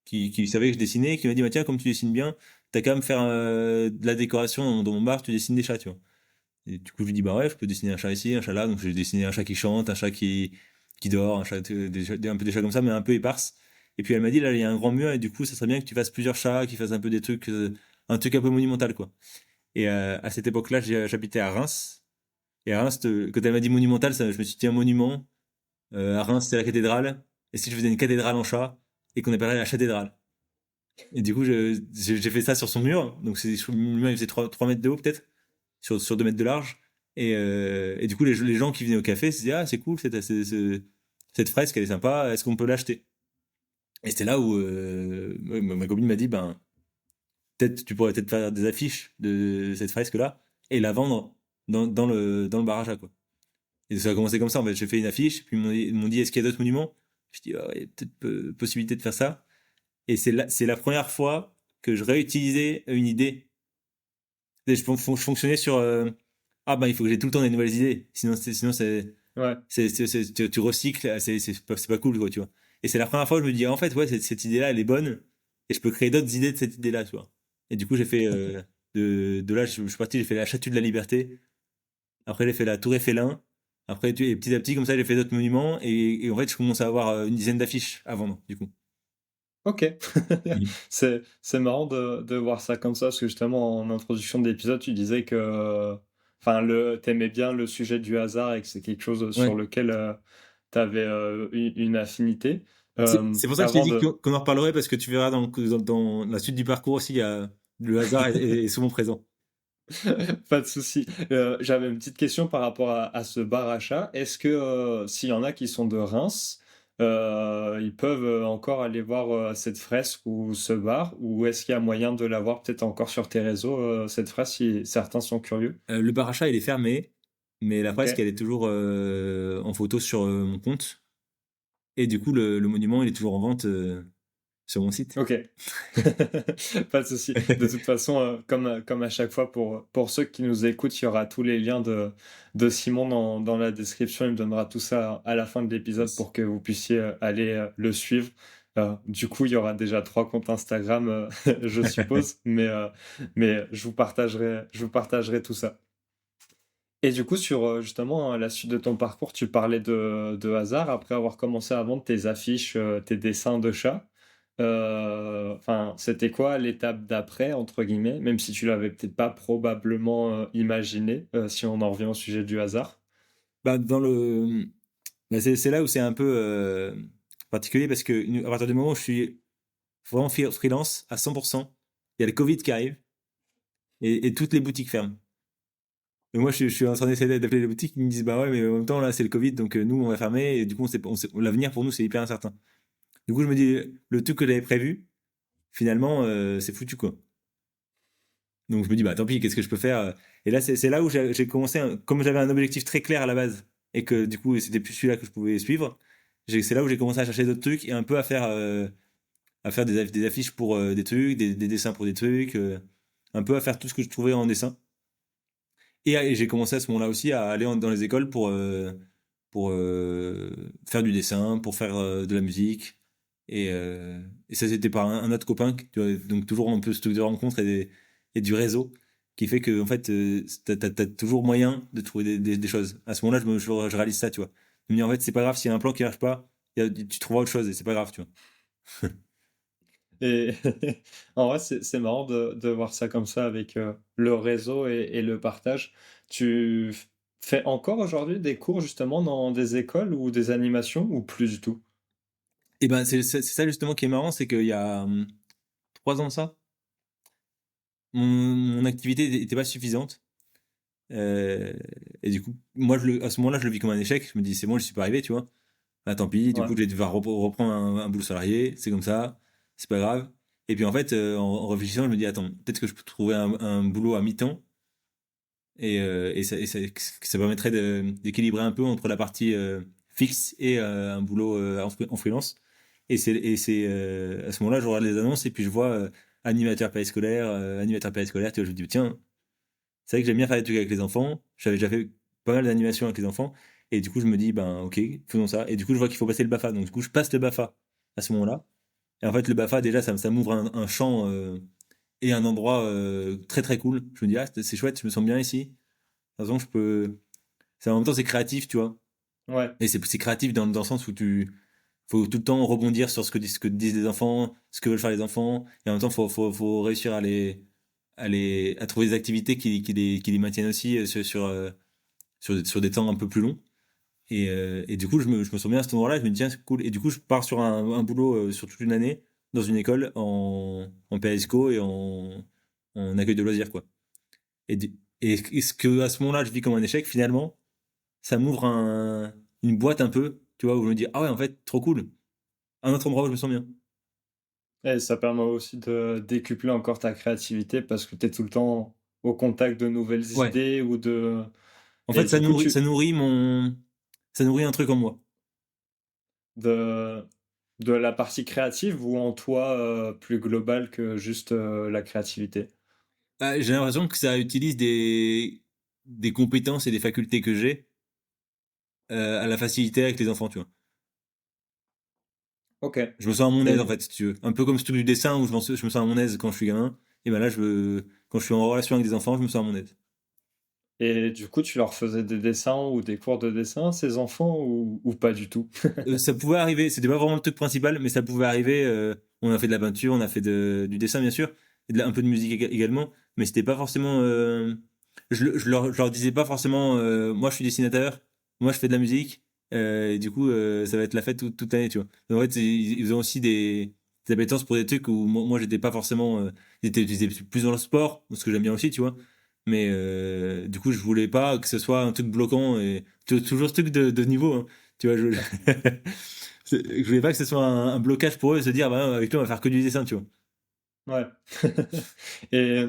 qui savait que je dessinais, et qui m'a dit, bah, tiens, comme tu dessines bien, t'as qu'à me faire de la décoration dans mon bar, tu dessines des chats, tu vois. Et du coup, je lui dis, bah ouais, je peux dessiner un chat ici, un chat là. Donc, j'ai dessiné un chat qui chante, un chat qui dort, un chat, un peu des chats comme ça, mais un peu éparses. Et puis, elle m'a dit, là, il y a un grand mur, et du coup, ça serait bien que tu fasses plusieurs chats, qui fassent un peu des trucs, un truc un peu monumental, quoi. Et à cette époque-là, j'habitais à Reims. Et à Reims, quand elle m'a dit monumental, ça, je me suis dit, un monument. À Reims, c'est la cathédrale. Et si je faisais une cathédrale en chat et qu'on appellerait la cathédrale. Et du coup, j'ai fait ça sur son mur. Donc, le mur, il faisait 3 mètres de haut, peut-être, sur 2 mètres de large. Et du coup, les gens qui venaient au café se disaient, ah, c'est cool, cette fresque, elle est sympa, est-ce qu'on peut l'acheter? Et c'était là où ma copine m'a dit, ben, peut-être, tu pourrais peut-être faire des affiches de cette fresque-là et la vendre dans le bar à chat, quoi. Et ça a commencé comme ça, en fait. J'ai fait une affiche, puis ils m'ont dit, est-ce qu'il y a d'autres monuments? Je dis, ah, il y a peut-être possibilité de faire ça. Et c'est la première fois que je réutilisais une idée. Et je fonctionnais sur, ah, ben, il faut que j'ai tout le temps des nouvelles idées. Sinon Ouais. tu recycles, c'est pas cool, quoi, tu vois. Et c'est la première fois que je me dis, en fait, ouais, cette idée-là, elle est bonne, et je peux créer d'autres idées de cette idée-là, tu vois. Et du coup, j'ai fait, de là, je suis parti, j'ai fait la Statue de la Liberté, après, j'ai fait la Tour Eiffel 1, après, et petit à petit, comme ça, j'ai fait d'autres monuments, et en fait, je commence à avoir une dizaine d'affiches à vendre, du coup. Ok. Mhm. C'est marrant de voir ça comme ça, parce que justement, en introduction de l'épisode, tu disais que enfin, t'aimais bien le sujet du hasard et que c'est quelque chose sur Ouais. lequel tu avais une affinité. C'est pour ça que je t'ai Avant dit de. qu'on en reparlerait, parce que tu verras dans la suite du parcours aussi, le hasard est souvent présent. Pas de souci. J'avais une petite question par rapport à ce bar à chat. Est-ce que s'il y en a qui sont de Reims, ils peuvent encore aller voir cette fresque ou ce bar, ou est-ce qu'il y a moyen de la voir peut-être encore sur tes réseaux, cette fresque, si certains sont curieux? Le bar à chat, il est fermé, mais la Ok. fresque, elle est toujours en photo sur mon compte. Et du coup, le monument, il est toujours en vente sur mon site. Ok. Pas de souci. De toute façon, comme à chaque fois, pour ceux qui nous écoutent, il y aura tous les liens de Simon dans la description. Il me donnera tout ça à la fin de l'épisode Yes. pour que vous puissiez aller le suivre. Du coup, il y aura déjà 3 comptes Instagram, je suppose, mais je vous partagerai tout ça. Et du coup, sur justement la suite de ton parcours, tu parlais de hasard après avoir commencé à vendre tes affiches, tes dessins de chats. Enfin, c'était quoi l'étape d'après, entre guillemets, même si tu l'avais peut-être pas probablement imaginé, si on en revient au sujet du hasard? Bah, bah, c'est là où c'est un peu particulier parce que à partir du moment où je suis vraiment freelance à 100%, il y a le Covid qui arrive et toutes les boutiques ferment. Et moi, je suis en train d'essayer d'appeler les boutiques, ils me disent, bah ouais, mais en même temps, là, c'est le Covid, donc nous, on va fermer, et du coup, l'avenir pour nous, c'est hyper incertain. Du coup, je me dis, le truc que j'avais prévu, finalement, c'est foutu, quoi. Donc, je me dis, bah tant pis, qu'est-ce que je peux faire? Et là, c'est là où j'ai commencé, comme j'avais un objectif très clair à la base, et que du coup, c'était plus celui-là que je pouvais suivre, c'est là où j'ai commencé à chercher d'autres trucs et un peu à faire des affiches pour des trucs, des dessins pour des trucs, un peu à faire tout ce que je trouvais en dessin. Et j'ai commencé à ce moment-là aussi à aller dans les écoles pour faire du dessin, pour faire de la musique. Et ça, c'était par un autre copain, tu vois, donc toujours un peu ce truc de rencontre et du réseau, qui fait que en fait, t'as toujours moyen de trouver des choses. À ce moment-là, je réalise ça, tu vois. Je me dis, en fait, c'est pas grave s'il y a un plan qui marche pas, tu trouveras autre chose et c'est pas grave, tu vois. Et en vrai, c'est marrant de voir ça comme ça avec le réseau et le partage. Tu fais encore aujourd'hui des cours justement dans des écoles ou des animations ou plus du tout? Et ben, c'est ça justement qui est marrant, c'est qu'il y a 3 ans de ça, mon activité n'était pas suffisante. Euh, et du coup, moi, à ce moment-là, je le vis comme un échec. Je me dis, c'est bon, je suis pas arrivé, tu vois. Ah, tant pis, du Ouais. coup, je vais devoir reprendre un boulot salarié, c'est comme ça, c'est pas grave. Et puis en fait, en réfléchissant, je me dis, attends, peut-être que je peux trouver un boulot à mi-temps et ça permettrait d'équilibrer un peu entre la partie fixe et un boulot en freelance. Et c'est à ce moment-là, je regarde les annonces et puis je vois animateur périscolaire, tu vois, je me dis, tiens, c'est vrai que j'aime bien faire des trucs avec les enfants. J'avais déjà fait pas mal d'animations avec les enfants. Et du coup, je me dis, ben, ok, faisons ça. Et du coup, je vois qu'il faut passer le BAFA. Donc, du coup, je passe le BAFA à ce moment-là. Et en fait, le BAFA, déjà, ça m'ouvre un champ et un endroit très très cool. Je me dis, ah, c'est chouette, je me sens bien ici. De toute façon, je peux. En même temps, c'est créatif, tu vois. Ouais. Et c'est créatif dans le sens où faut tout le temps rebondir sur ce que disent les enfants, ce que veulent faire les enfants. Et en même temps, faut réussir à trouver des activités qui les maintiennent aussi sur des temps un peu plus longs. Et du coup, je me sens bien à ce moment-là. Je me dis, tiens, c'est cool. Et du coup, je pars sur un boulot sur toute une année dans une école en PSCO et en accueil de loisirs, quoi. Et ce que à ce moment-là, je vis comme un échec, finalement, ça m'ouvre une boîte un peu, tu vois, où je me dis, ah ouais, en fait, trop cool. Un autre endroit où je me sens bien. Et ça permet aussi de décupler encore ta créativité parce que tu es tout le temps au contact de nouvelles Ouais. idées ou de En et fait, du coup, ça nourrit un truc en moi. de de la partie créative ou en toi, plus global que juste, la créativité? Ah, j'ai l'impression que ça utilise des compétences et des facultés que j'ai à la facilité avec les enfants, tu vois. OK. Je me sens à mon aise, en Et fait, si tu veux. Un peu comme ce truc du dessin où je me sens à mon aise quand je suis gamin. Et ben là, quand je suis en relation avec des enfants, je me sens à mon aise. et du coup, tu leur faisais des dessins ou des cours de dessin, ces enfants, ou pas du tout? Ça pouvait arriver, c'était pas vraiment le truc principal, mais ça pouvait arriver. On a fait de la peinture, on a fait du dessin, bien sûr, et un peu de musique également, mais c'était pas forcément. Je leur disais pas forcément, moi je suis dessinateur, moi je fais de la musique, et du coup, ça va être la fête toute l'année, tu vois. En fait, ils ont aussi des appétences pour des trucs où moi j'étais pas forcément. J'étais plus dans le sport, ce que j'aime bien aussi, tu vois. Mais du coup, je voulais pas que ce soit un truc bloquant et toujours ce truc de niveau, hein. Tu vois, je voulais pas que ce soit un blocage pour eux de se dire, bah, avec toi, on va faire que du dessin, tu vois. Ouais. Et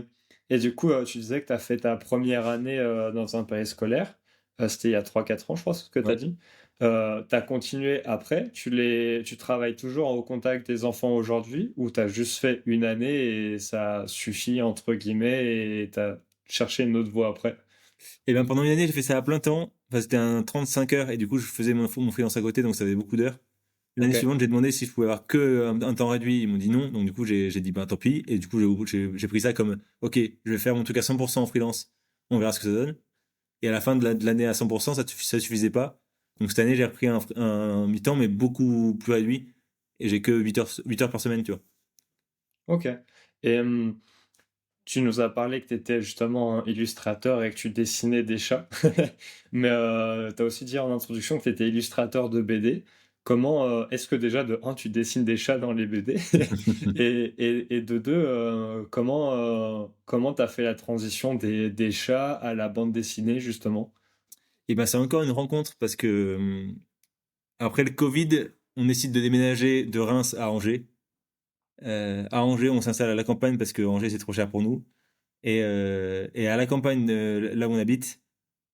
et du coup, tu disais que tu as fait ta première année, dans un pays scolaire. C'était il y a 3 4 ans, je crois, ce que tu as Ouais. dit. Tu as continué après? Tu travailles toujours au contact des enfants aujourd'hui ou tu as juste fait une année et «ça suffit» entre guillemets et tu as cherché une autre voie après? Et ben pendant une année, j'ai fait ça à plein temps. Enfin, c'était un 35 heures et du coup, je faisais mon freelance à côté, donc ça faisait beaucoup d'heures. L'année OK. suivante, j'ai demandé si je pouvais avoir que un temps réduit. Ils m'ont dit non. Donc, du coup, j'ai dit, ben, tant pis. Et du coup, j'ai pris ça comme, OK, je vais faire mon truc à 100% en freelance. On verra ce que ça donne. Et à la fin de l'année à 100%, ça suffisait pas. Donc, cette année, j'ai repris un mi-temps, mais beaucoup plus réduit. Et j'ai que 8 heures par semaine, tu vois. OK. Et tu nous as parlé que tu étais justement un illustrateur et que tu dessinais des chats. Mais, tu as aussi dit en introduction que tu étais illustrateur de BD. Comment, est-ce que déjà de un tu dessines des chats dans les BD? Et de 2 comment tu as fait la transition des chats à la bande dessinée justement? Et ben, c'est encore une rencontre parce que après le Covid, on décide de déménager de Reims à Angers. À Angers, on s'installe à la campagne parce que Angers, c'est trop cher pour nous. Et à la campagne, là où on habite,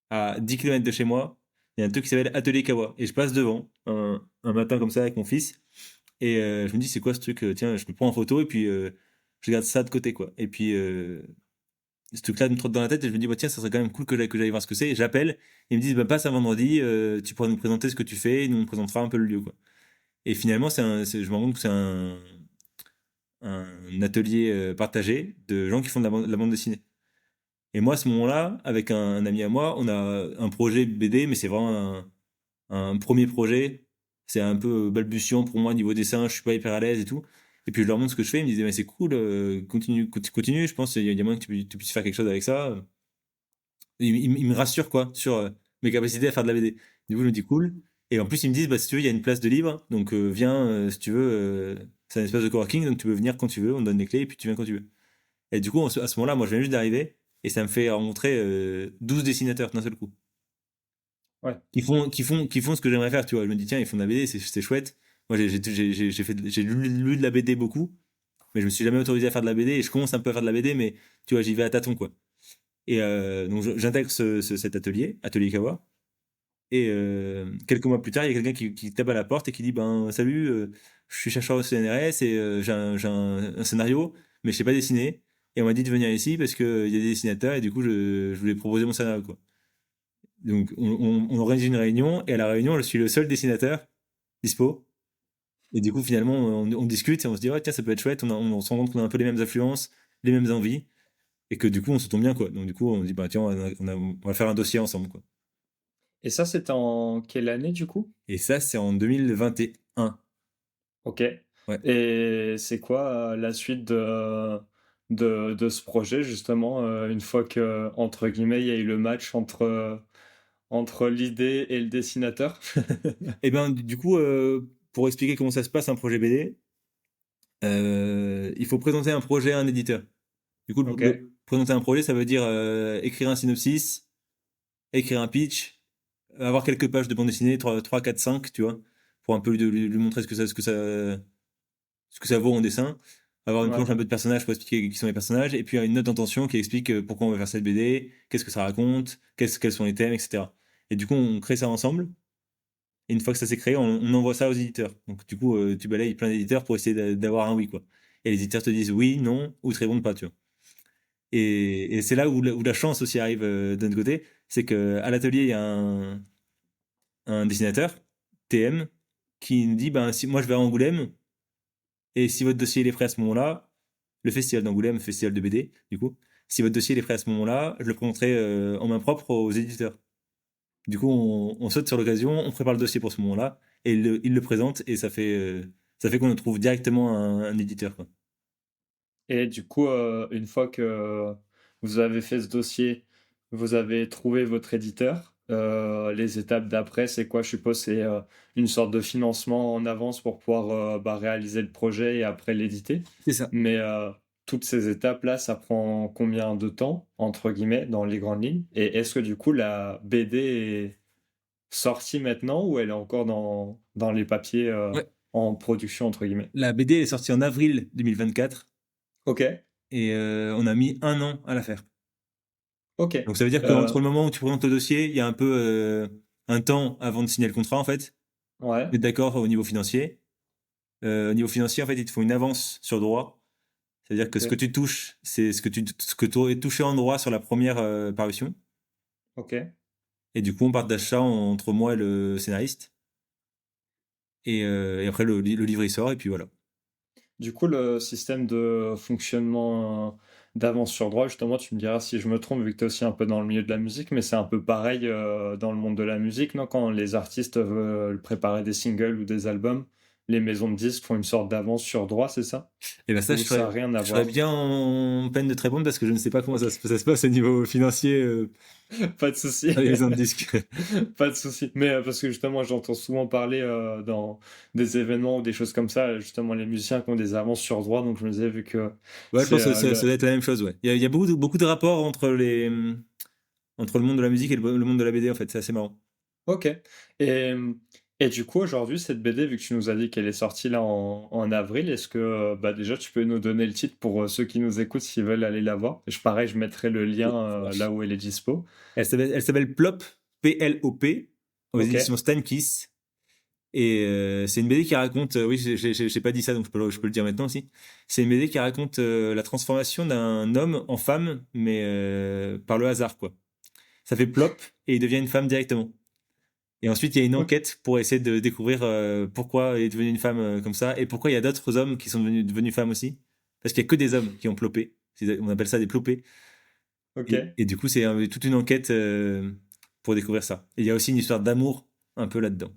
à 10 km de chez moi, il y a un truc qui s'appelle Atelier Kawa. Et je passe devant un matin comme ça avec mon fils. Et je me dis, c'est quoi ce truc? Tiens, je me prends en photo et puis je garde ça de côté, quoi. Et puis ce truc-là me trotte dans la tête et je me dis, bah, tiens, ça serait quand même cool que j'aille voir ce que c'est. Et j'appelle. Ils me disent, bah, passe un vendredi, tu pourras nous présenter ce que tu fais et nous on te présentera un peu le lieu, quoi. Et finalement, je me rends compte que c'est un atelier partagé de gens qui font de la bande dessinée. Et moi, à ce moment-là, avec un ami à moi, on a un projet BD, mais c'est vraiment un premier projet. C'est un peu balbutiant pour moi niveau dessin, je suis pas hyper à l'aise et tout. Et puis je leur montre ce que je fais, ils me disaient, mais c'est cool, continue, je pense qu'il y a moyen que tu puisses faire quelque chose avec ça. Ils me rassurent, quoi, sur mes capacités à faire de la BD. Du coup, je me dis, cool. Et en plus, ils me disent, bah, si tu veux, il y a une place de libre, donc viens, si tu veux, c'est un espace de coworking, donc tu peux venir quand tu veux, on te donne les clés, et puis tu viens quand tu veux. Et du coup, à ce moment-là, moi, je viens juste d'arriver, et ça me fait rencontrer 12 dessinateurs d'un seul coup Ouais. qui font ce que j'aimerais faire, tu vois. Je me dis, tiens, ils font de la BD, c'est chouette. Moi, j'ai lu de la BD beaucoup, mais je me suis jamais autorisé à faire de la BD et je commence un peu à faire de la BD, mais tu vois, j'y vais à tâtons, quoi. Et donc, j'intègre cet atelier, Atelier Kawa. Et quelques mois plus tard, il y a quelqu'un qui tape à la porte et qui dit, ben, salut, je suis chercheur au CNRS et j'ai un scénario, mais je sais pas dessiner. Et on m'a dit de venir ici parce qu'il y a des dessinateurs et du coup, je voulais proposer mon scénario, quoi. Donc, on organise une réunion, et à la réunion, je suis le seul dessinateur dispo. Et du coup, finalement, on discute et on se dit, ouais, tiens, ça peut être chouette. On se rend compte qu'on a un peu les mêmes influences, les mêmes envies, et que du coup, on se tombe bien, quoi. Donc, du coup, on se dit, bah, tiens, on va faire un dossier ensemble, quoi. Et ça, c'était en quelle année du coup? Et ça, c'est en 2021. OK. Ouais. Et c'est quoi, la suite de ce projet justement, une fois que entre guillemets «il y a eu le match» entre, entre l'idée et le dessinateur? Et ben, du coup, pour expliquer comment ça se passe un projet BD, il faut présenter un projet à un éditeur. Du coup, Ok, présenter un projet, ça veut dire écrire un synopsis, écrire un pitch, avoir quelques pages de bande dessinée, 3 4 5 tu vois, pour un peu lui montrer ce que ça vaut en dessin. Avoir une ouais, planche un peu de personnages pour expliquer qui sont les personnages, et puis une note d'intention qui explique pourquoi on va faire cette BD, qu'est-ce que ça raconte, quels sont les thèmes, etc. Et du coup, on crée ça ensemble. Et une fois que ça s'est créé, on envoie ça aux éditeurs. Donc du coup, tu balayes plein d'éditeurs pour essayer d'avoir un oui, quoi. Et les éditeurs te disent oui, non, ou te répondent pas, tu vois. Et c'est là où la chance aussi arrive d'un autre côté, c'est que à l'atelier, il y a un dessinateur, TM, qui nous dit, ben, si moi je vais à Angoulême, et si votre dossier est prêt à ce moment-là, le festival d'Angoulême, le festival de BD, du coup, si votre dossier est prêt à ce moment-là, je le présenterai en main propre aux éditeurs. Du coup, on saute sur l'occasion, on prépare le dossier pour ce moment-là, et il le présente, et ça fait qu'on trouve directement un éditeur, quoi. et du coup, une fois que vous avez fait ce dossier, vous avez trouvé votre éditeur, les étapes d'après, c'est quoi? Je suppose c'est, une sorte de financement en avance pour pouvoir, bah, réaliser le projet et après l'éditer. C'est ça. Mais, toutes ces étapes-là, ça prend combien de temps, entre guillemets, dans les grandes lignes? Et est-ce que du coup la BD est sortie maintenant ou elle est encore dans les papiers, Ouais. en «production» entre guillemets? La BD est sortie en avril 2024, OK, et on a mis 1 an à la faire. OK. Donc ça veut dire qu'entre le moment où tu présentes le dossier, il y a un peu un temps avant de signer le contrat, en fait. Ouais, Vous êtes d'accord au niveau financier. Au niveau financier, en fait, ils te font une avance sur droit. C'est-à-dire que ce que OK, tu touches, c'est ce que tu aurais touché en droit sur la première parution. OK. Et du coup, on part d'achat entre moi et le scénariste. Et après, le livre, il sort, et puis voilà. Du coup, le système de fonctionnement d'avance sur droit, justement, tu me diras si je me trompe, vu que tu es aussi un peu dans le milieu de la musique, mais c'est un peu pareil dans le monde de la musique, non? Quand les artistes veulent préparer des singles ou des albums, les maisons de disques font une sorte d'avance sur droit, c'est ça? Et ben ça, Ou ça n'a rien à je serais voir? bien en peine de te répondre parce que je ne sais pas comment Ok, ça se passe au niveau financier pas de souci. dans les maisons de disques. Pas de souci. Mais parce que justement, j'entends souvent parler dans des événements ou des choses comme ça, justement, les musiciens qui ont des avances sur droit. Donc, je me disais, vu que Ouais, je c'est pense que ça doit être la même chose, ouais. Il y a beaucoup de rapports entre le monde de la musique et le monde de la BD, en fait. C'est assez marrant. Ok. Et, et du coup, aujourd'hui, cette BD, vu que tu nous as dit qu'elle est sortie là en avril, est-ce que bah, déjà tu peux nous donner le titre pour ceux qui nous écoutent s'ils veulent aller la voir? Pareil, je mettrai le lien là où elle est dispo. Elle s'appelle Plop, Plop, aux Ok, éditions Steinkiss. Et c'est une BD qui raconte, oui, j'ai pas dit ça, donc je peux le dire maintenant aussi. C'est une BD qui raconte la transformation d'un homme en femme, mais par le hasard, quoi. Ça fait Plop, et il devient une femme directement. Et ensuite, il y a une ok, enquête pour essayer de découvrir pourquoi il est devenu une femme comme ça, et pourquoi il y a d'autres hommes qui sont devenus femmes aussi. Parce qu'il y a que des hommes qui ont plopé. On appelle ça des plopés. ok, Et du coup, c'est toute une enquête pour découvrir ça. Et il y a aussi une histoire d'amour un peu là-dedans.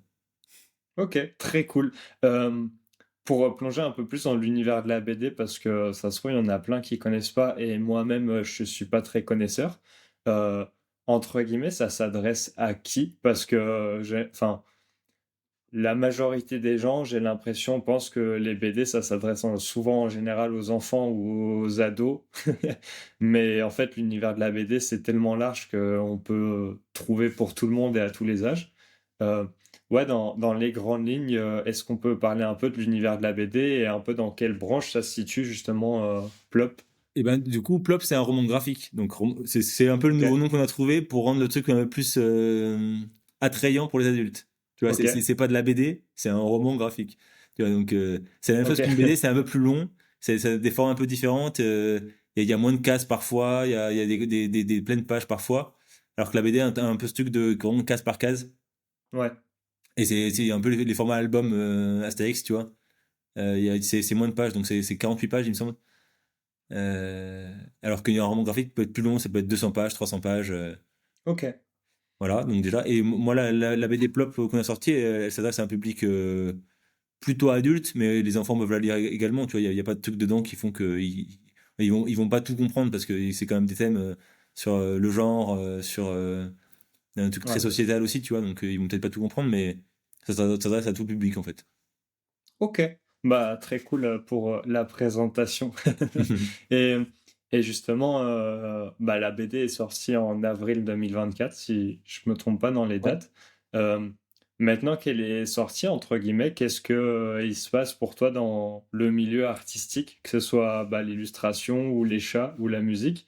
ok, très cool. Euh, pour plonger un peu plus dans l'univers de la BD, parce que ça se trouve, il y en a plein qui connaissent pas, et moi-même, je suis pas très connaisseur. Euh, Entre guillemets, ça s'adresse à qui? Parce que enfin, la majorité des gens, j'ai l'impression, pensent que les BD, ça s'adresse souvent en général aux enfants ou aux ados. Mais en fait, l'univers de la BD, c'est tellement large qu'on peut trouver pour tout le monde et à tous les âges. Euh, ouais, dans les grandes lignes, est-ce qu'on peut parler un peu de l'univers de la BD et un peu dans quelle branche ça se situe justement, Plop? Et ben, du coup, Plop, c'est un roman graphique. Donc, c'est un peu le Ok, nouveau nom qu'on a trouvé pour rendre le truc un peu plus attrayant pour les adultes. Tu vois, ok, c'est pas de la BD, c'est un roman graphique. Tu vois, donc, c'est la même chose ok, qu'une BD, c'est un peu plus long, c'est des formes un peu différentes. Il y a moins de cases parfois, il y a des pleines pages parfois. Alors que la BD a un peu ce truc de vraiment case par case. ouais, Et c'est un peu les formats album Astérix, tu vois. C'est moins de pages, donc c'est 48 pages, il me semble. Alors qu'un roman graphique peut être plus long, ça peut être 200 pages, 300 pages. ok, Voilà, donc déjà. Et moi, la BD Plop qu'on a sortie, elle s'adresse à un public plutôt adulte, mais les enfants peuvent la lire également. Tu vois, il y a pas de trucs dedans qui font que ils vont pas tout comprendre parce que c'est quand même des thèmes sur le genre, sur un truc très Ouais. sociétal aussi, tu vois, donc ils vont peut-être pas tout comprendre, mais ça s'adresse à tout public en fait. Ok, bah très cool pour la présentation. Et, et justement, bah, la BD est sortie en avril 2024, si je me trompe pas dans les Ouais. dates. Euh, Maintenant qu'elle est sortie, entre guillemets, qu'est-ce que il se passe pour toi dans le milieu artistique, que ce soit bah, l'illustration ou les chats ou la musique?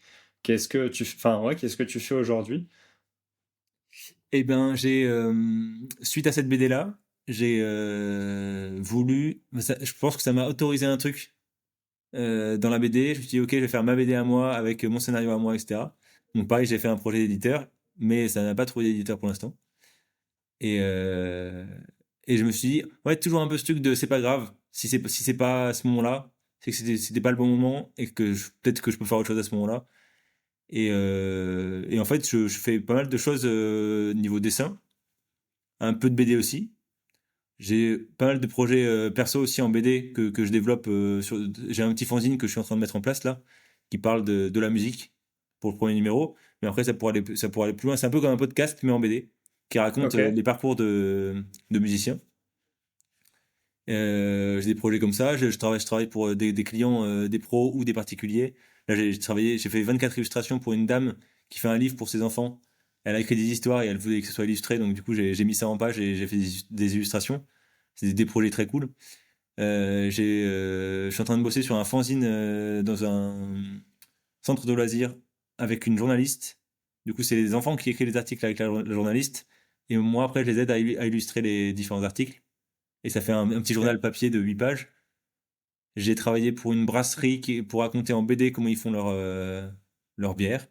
Enfin, ouais, qu'est-ce que tu fais aujourd'hui? Eh ben, suite à cette BD-là, j'ai voulu. Je pense que ça m'a autorisé un truc dans la BD. Je me suis dit, ok, je vais faire ma BD à moi avec mon scénario à moi, etc. Donc, pareil, j'ai fait un projet d'éditeur, mais ça n'a pas trouvé d'éditeur pour l'instant. Et, euh, et je me suis dit, ouais, toujours un peu ce truc de c'est pas grave. Si c'est pas à ce moment-là, c'est que c'était pas le bon moment et que peut-être que je peux faire autre chose à ce moment-là. Et en fait, je fais pas mal de choses niveau dessin, un peu de BD aussi. J'ai pas mal de projets perso aussi en BD que je développe. J'ai un petit fanzine que je suis en train de mettre en place là, qui parle de la musique pour le premier numéro. Mais après, ça pourrait aller plus loin. C'est un peu comme un podcast, mais en BD, qui raconte Ok, les parcours de musiciens. J'ai des projets comme ça. Je travaille pour des clients, des pros ou des particuliers. Là, j'ai fait 24 illustrations pour une dame qui fait un livre pour ses enfants. Elle a écrit des histoires et elle voulait que ce soit illustré, donc du coup, j'ai mis ça en page et j'ai fait des illustrations. C'est des projets très cool. Je suis en train de bosser sur un fanzine dans un centre de loisirs avec une journaliste. Du coup, c'est les enfants qui écrivent les articles avec la journaliste. Et moi, après, je les aide à illustrer les différents articles. Et ça fait un petit ok, journal papier de 8 pages. J'ai travaillé pour une brasserie pour raconter en BD comment ils font leur bière.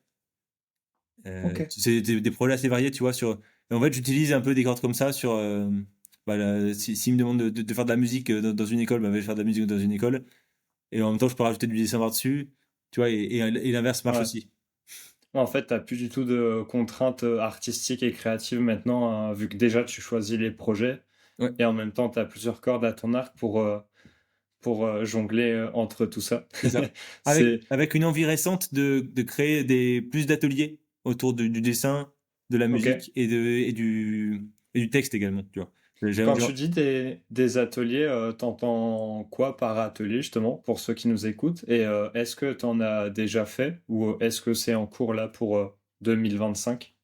ok. C'est des projets assez variés, tu vois. Et en fait, j'utilise un peu des cordes comme ça sur. Bah, s'ils me demandent de faire de la musique dans une école, bah, je vais faire de la musique dans une école. Et en même temps, je peux rajouter du dessin par-dessus. Tu vois, et l'inverse marche Ouais. aussi. En fait, t'as plus du tout de contraintes artistiques et créatives maintenant, vu que déjà tu choisis les projets Ouais, et en même temps tu as plusieurs cordes à ton arc pour jongler entre tout ça. c'est ça. Avec, C'est avec une envie récente de créer plus d'ateliers autour du dessin, de la ok. musique et du texte également, tu vois. Quand tu dis des ateliers, t'entends quoi par atelier justement pour ceux qui nous écoutent? Et est-ce que t'en as déjà fait ou est-ce que c'est en cours là pour 2025?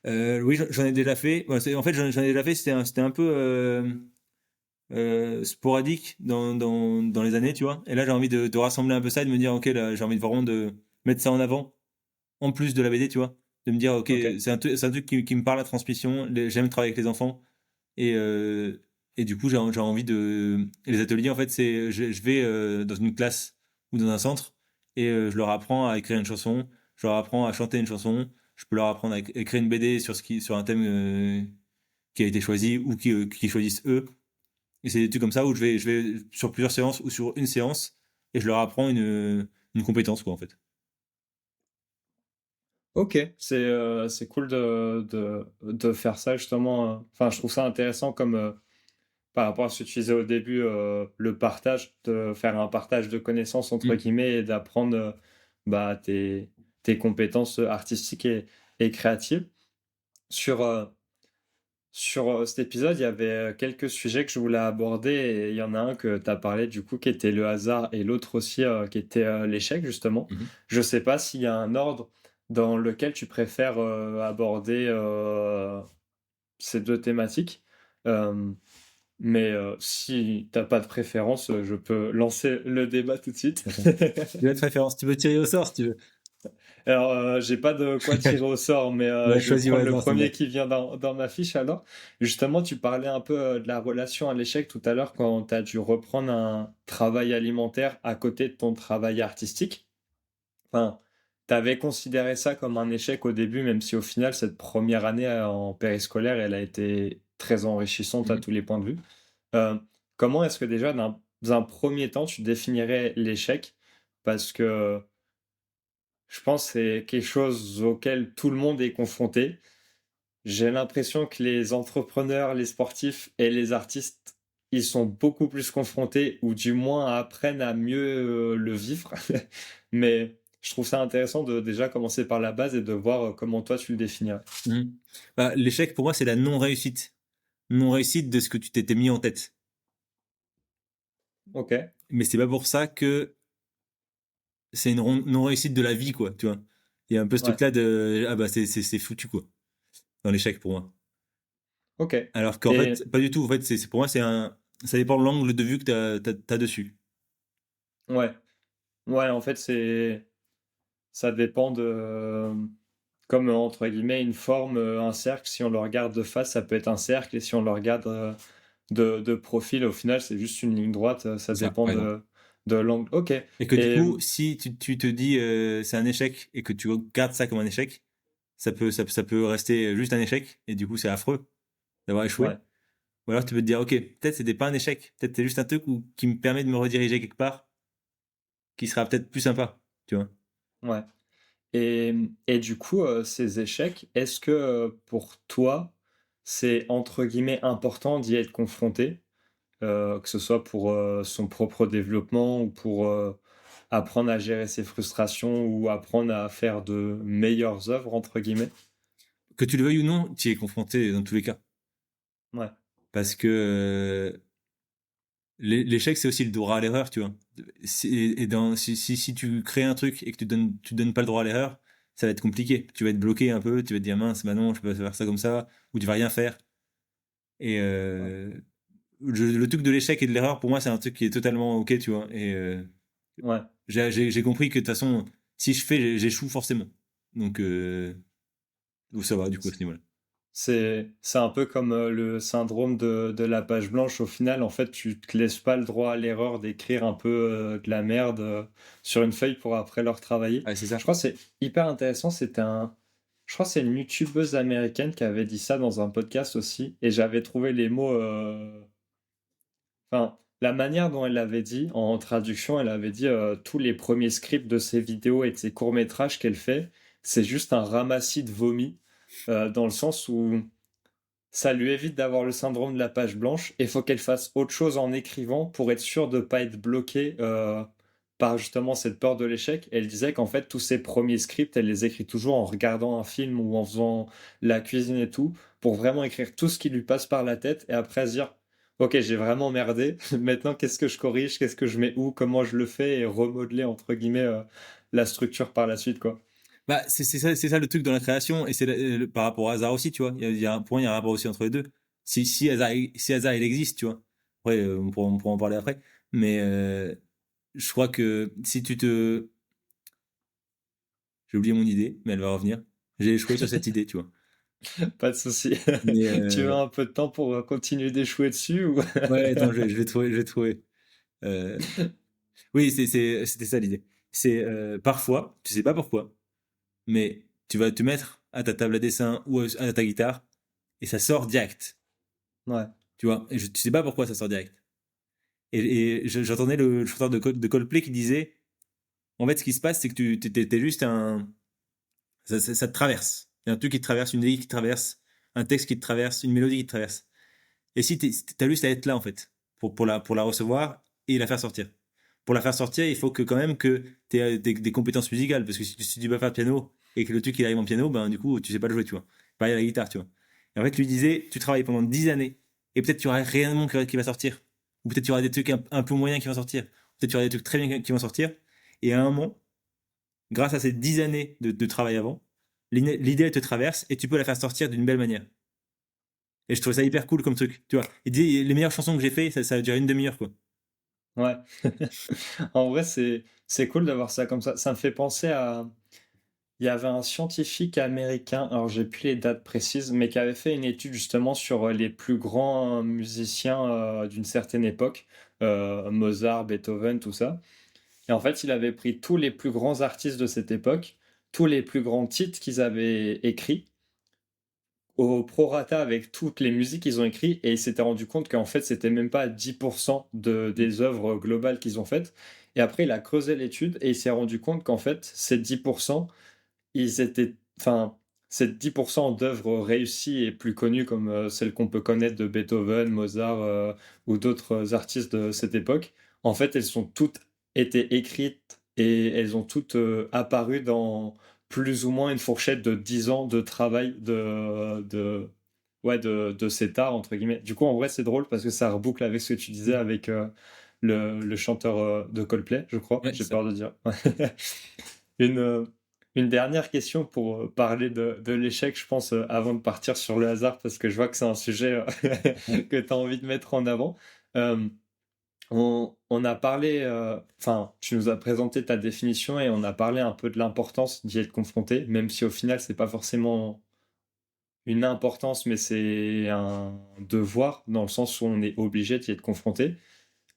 Oui, j'en ai déjà fait. Ouais, en fait, j'en ai déjà fait. C'était un peu sporadique dans les années, tu vois. Et là, j'ai envie de rassembler un peu ça et de me dire, ok, là, j'ai envie vraiment de mettre ça en avant, en plus de la BD, tu vois. De me dire, ok, Ok. c'est un truc qui me parle, la transmission. J'aime travailler avec les enfants. Et, euh, et du coup, j'ai envie de. Et les ateliers, en fait, je vais dans une classe ou dans un centre et je leur apprends à écrire une chanson, je leur apprends à chanter une chanson, je peux leur apprendre à écrire une BD sur un thème qui a été choisi ou qui choisissent eux. Et c'est des trucs comme ça où je vais sur plusieurs séances ou sur une séance et je leur apprends une compétence, quoi, en fait. Ok, c'est cool de faire ça justement. Enfin, je trouve ça intéressant comme par rapport à ce que tu disais au début, le partage, de faire un partage de connaissances entre Mm. guillemets et d'apprendre bah, tes compétences artistiques et créatives. Sur, cet épisode, il y avait quelques sujets que je voulais aborder et il y en a un que tu as parlé du coup qui était le hasard et l'autre aussi qui était l'échec justement. Mhm. Je sais pas s'il y a un ordre dans lequel tu préfères aborder ces deux thématiques. Euh, mais si t'as pas de préférence, je peux lancer le débat tout de suite. Tu as de préférence, tu veux tirer au sort, si tu veux. Alors, j'ai pas de quoi tirer au sort, mais Ouais, je vais choisis au prendre le hasard, c'est premier bien. qui vient dans ma fiche alors. Justement, tu parlais un peu de la relation à l'échec tout à l'heure quand tu as dû reprendre un travail alimentaire à côté de ton travail artistique. Enfin, tu avais considéré ça comme un échec au début, même si au final, cette première année en périscolaire, elle a été très enrichissante à Mhm. tous les points de vue. Euh, Comment est-ce que déjà, dans un premier temps, tu définirais l'échec? Parce que je pense que c'est quelque chose auquel tout le monde est confronté. J'ai l'impression que les entrepreneurs, les sportifs et les artistes, ils sont beaucoup plus confrontés, ou du moins apprennent à mieux le vivre. Mais je trouve ça intéressant de déjà commencer par la base et de voir comment toi tu le définirais. Mhm. Bah, l'échec, pour moi, c'est la non-réussite. Non-réussite de ce que tu t'étais mis en tête. Ok, Mais c'est pas pour ça que c'est une non-réussite de la vie, quoi, tu vois. Il y a un peu ce ouais, truc-là de, ah bah, c'est foutu, quoi, dans l'échec, pour moi. ok. Alors qu'en Et fait, pas du tout. En fait, pour moi, ça dépend de l'angle de vue que t'as dessus. ouais, ouais, en fait, ça dépend comme entre guillemets, une forme, un cercle, si on le regarde de face, ça peut être un cercle, et si on le regarde de profil, au final, c'est juste une ligne droite, ça C'est ça, dépend par exemple. de l'angle. Ok. Et que du Et coup, si tu te dis c'est un échec et que tu regardes ça comme un échec, ça peut rester juste un échec et du coup c'est affreux d'avoir échoué. ouais, Ou alors tu peux te dire ok, peut-être c'était pas un échec, peut-être c'est juste un truc qui me permet de me rediriger quelque part qui sera peut-être plus sympa, tu vois. ouais. Et du coup, ces échecs, est-ce que pour toi, c'est entre guillemets important d'y être confronté, que ce soit pour son propre développement ou pour apprendre à gérer ses frustrations ou apprendre à faire de meilleures œuvres, entre guillemets? Que tu le veuilles ou non, tu y es confronté dans tous les cas. Ouais, Parce que l'échec c'est aussi le droit à l'erreur, tu vois. Si tu crées un truc et que tu donnes pas le droit à l'erreur, ça va être compliqué. Tu vas être bloqué un peu, tu vas te dire mince, bah non, je peux pas faire ça comme ça, ou tu vas rien faire. Et ouais, le truc de l'échec et de l'erreur, pour moi, c'est un truc qui est totalement ok, tu vois. Et ouais. j'ai compris que de toute façon, si je fais, j'échoue forcément. Donc, ça va, du coup, à ce niveau-là. C'est un peu comme le syndrome de la page blanche. Au final, en fait, tu te laisses pas le droit à l'erreur d'écrire un peu de la merde sur une feuille pour après leur travailler. Ouais, c'est ça. Je crois que c'est hyper intéressant. Je crois que c'est une youtubeuse américaine qui avait dit ça dans un podcast aussi. Et j'avais trouvé les mots. Enfin, la manière dont elle l'avait dit, en traduction, elle avait dit tous les premiers scripts de ses vidéos et de ses courts-métrages qu'elle fait, c'est juste un ramassis de vomi, dans le sens où ça lui évite d'avoir le syndrome de la page blanche et il faut qu'elle fasse autre chose en écrivant pour être sûre de ne pas être bloquée par justement cette peur de l'échec. Elle disait qu'en fait, tous ses premiers scripts, elle les écrit toujours en regardant un film ou en faisant la cuisine et tout, pour vraiment écrire tout ce qui lui passe par la tête et après se dire, ok, j'ai vraiment merdé, maintenant qu'est-ce que je corrige, qu'est-ce que je mets où, comment je le fais et remodeler entre guillemets la structure par la suite, quoi. Bah, c'est ça le truc dans la création, et c'est par rapport au hasard aussi, tu vois. Pour moi, il y a un rapport aussi entre les deux. Si hasard il existe, tu vois. Après, on pourra en parler après. Mais je crois que si tu te. J'ai oublié mon idée, mais elle va revenir. J'ai échoué sur cette idée, tu vois. Pas de souci. Mais Tu veux un peu de temps pour continuer d'échouer dessus ou... ouais, attends, je vais trouver, je vais trouver. Euh, oui, c'était ça l'idée. C'est parfois, tu sais pas pourquoi, mais tu vas te mettre à ta table à dessin ou à ta guitare et ça sort direct. Ouais, Tu vois, et tu sais pas pourquoi ça sort direct. J'entendais le chanteur de Coldplay qui disait, en fait, ce qui se passe, c'est que t'es juste ça te traverse. Il y a un truc qui te traverse, une idée qui te traverse, un texte qui te traverse, une mélodie qui te traverse. Et si t'as juste à être là, en fait, pour la recevoir et la faire sortir. Pour la faire sortir, il faut que quand même que t'aies des compétences musicales, parce que si tu vas faire piano et que le truc il arrive en piano, ben du coup, tu sais pas le jouer, tu vois. Pareil à la guitare, tu vois. Et en fait, lui disait, tu travailles pendant 10 années, et peut-être tu auras rien qui va sortir. Ou peut-être tu auras des trucs un peu moyens qui vont sortir. Peut-être tu auras des trucs très bien qui vont sortir. Et à un moment, grâce à ces 10 années de travail avant, l'idée elle te traverse et tu peux la faire sortir d'une belle manière. Et je trouve ça hyper cool comme truc, tu vois. Il dit, les meilleures chansons que j'ai fait, ça a duré une demi-heure, quoi. ouais. En vrai, c'est cool d'avoir ça comme ça. Ça me fait penser à... Il y avait un scientifique américain, alors j'ai plus les dates précises, mais qui avait fait une étude justement sur les plus grands musiciens d'une certaine époque, Mozart, Beethoven, tout ça. Et en fait, il avait pris tous les plus grands artistes de cette époque, tous les plus grands titres qu'ils avaient écrits, au prorata avec toutes les musiques qu'ils ont écrites et il s'était rendu compte qu'en fait c'était même pas 10% des œuvres globales qu'ils ont faites. Et après il a creusé l'étude et il s'est rendu compte qu'en fait ces 10%, ils étaient, enfin, ces 10% d'œuvres réussies et plus connues comme celles qu'on peut connaître de Beethoven, Mozart ou d'autres artistes de cette époque, en fait elles sont toutes été écrites et elles ont toutes apparu dans plus ou moins une fourchette de 10 ans de travail de cet art, entre guillemets. Du coup, en vrai, c'est drôle parce que ça reboucle avec ce que tu disais Mm. avec le chanteur de Coldplay, je crois, Ouais, j'ai c'est ça. peur de dire. Une, euh, une dernière question pour parler de l'échec, je pense, avant de partir sur le hasard, parce que je vois que c'est un sujet que tu as envie de mettre en avant. Euh, on a parlé, enfin, tu nous as présenté ta définition et on a parlé un peu de l'importance d'y être confronté, même si au final, c'est pas forcément une importance, mais c'est un devoir, dans le sens où on est obligé d'y être confronté.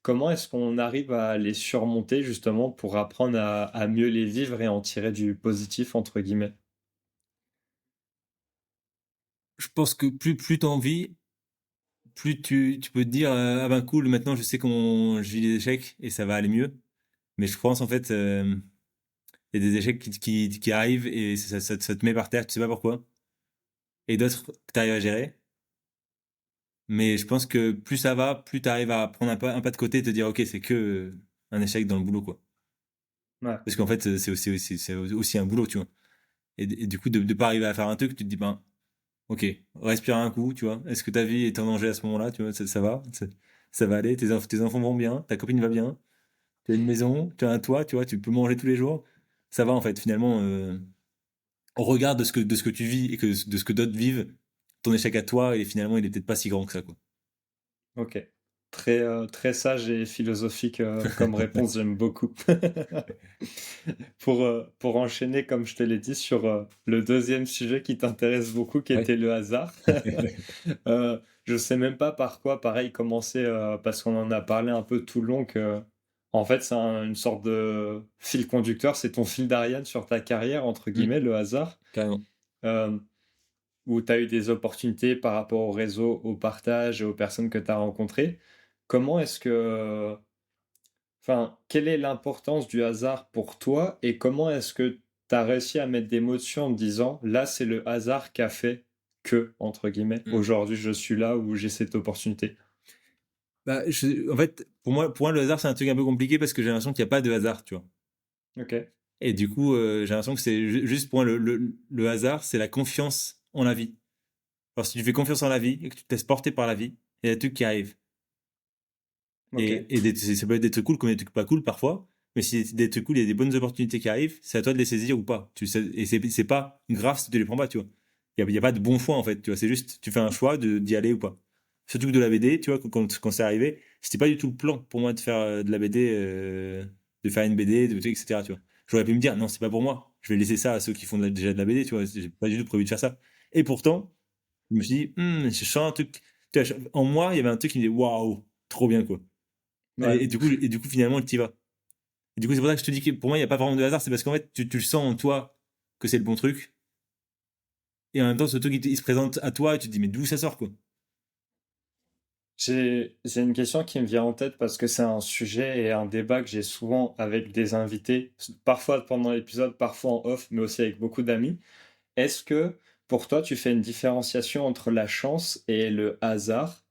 Comment est-ce qu'on arrive à les surmonter justement pour apprendre à mieux les vivre et en tirer du positif, entre guillemets? Je pense que plus t'en vis, plus tu peux te dire ah ben cool, maintenant je sais comment je vis les échecs et ça va aller mieux. Mais je pense en fait, il y a des échecs qui arrivent et ça te met par terre, tu sais pas pourquoi. Et d'autres que tu arrives à gérer. Mais je pense que plus ça va, plus tu arrives à prendre un pas de côté et te dire ok, c'est que un échec dans le boulot quoi. Ouais, Parce qu'en fait, c'est aussi un boulot, tu vois. Et du coup, de pas arriver à faire un truc, tu te dis ben ok, respire un coup, tu vois. Est-ce que ta vie est en danger à ce moment-là, tu vois, ça va, ça va aller, tes enfants vont bien, ta copine va bien, tu as une maison, tu as un toit, tu vois, tu peux manger tous les jours. Ça va en fait, finalement, au regard de ce que tu vis et de ce que d'autres vivent, ton échec à toi, et finalement, il est peut-être pas si grand que ça, quoi. ok. Très, très sage et philosophique comme réponse, j'aime beaucoup. Pour enchaîner, comme je te l'ai dit, sur le deuxième sujet qui t'intéresse beaucoup, qui Ouais. était le hasard. Je sais même pas par quoi, pareil, commencer, parce qu'on en a parlé un peu tout le long, que en fait, c'est une sorte de fil conducteur, c'est ton fil d'Ariane sur ta carrière, entre Mm, guillemets, le hasard, carrément. euh, où tu as eu des opportunités par rapport au réseau, au partage et aux personnes que tu as rencontrées. Comment est-ce que Enfin, quelle est l'importance du hasard pour toi et comment est-ce que tu as réussi à mettre des mots dessus en te disant là, c'est le hasard qui a fait que, entre guillemets, Mm. aujourd'hui je suis là où j'ai cette opportunité. Bah, en fait, pour moi, le hasard, c'est un truc un peu compliqué parce que j'ai l'impression qu'il n'y a pas de hasard, tu vois. Ok, Et du coup, j'ai l'impression que c'est juste pour moi, le hasard, c'est la confiance en la vie. Alors, si tu fais confiance en la vie et que tu te laisses porter par la vie, il y a des trucs qui arrivent. ok, Ça peut être des trucs cool comme des trucs pas cool parfois, mais si c'est des trucs cool, il y a des bonnes opportunités qui arrivent, c'est à toi de les saisir ou pas. Et c'est pas grave si tu les prends pas, tu vois. Il y a pas de bon choix en fait, tu vois. C'est juste, tu fais un choix d'y aller ou pas. Surtout que de la BD, tu vois, quand c'est arrivé, c'était pas du tout le plan pour moi de faire de la BD, de faire une BD, etc. Tu vois. J'aurais pu me dire, non, c'est pas pour moi. Je vais laisser ça à ceux qui font déjà de la BD, tu vois. J'ai pas du tout prévu de faire ça. Et pourtant, je me suis dit, je sens un truc. Tu vois, en moi, il y avait un truc qui me dit, waouh, trop bien, quoi. ouais. Et du coup, finalement, tu y vas. Et du coup, c'est pour ça que je te dis que pour moi, il n'y a pas vraiment de hasard. C'est parce qu'en fait, tu le sens en toi que c'est le bon truc. Et en même temps, ce truc, il se présente à toi et tu te dis, mais d'où ça sort, quoi? J'ai une question qui me vient en tête parce que c'est un sujet et un débat que j'ai souvent avec des invités, parfois pendant l'épisode, parfois en off, mais aussi avec beaucoup d'amis. Est-ce que pour toi, tu fais une différenciation entre la chance et le hasard?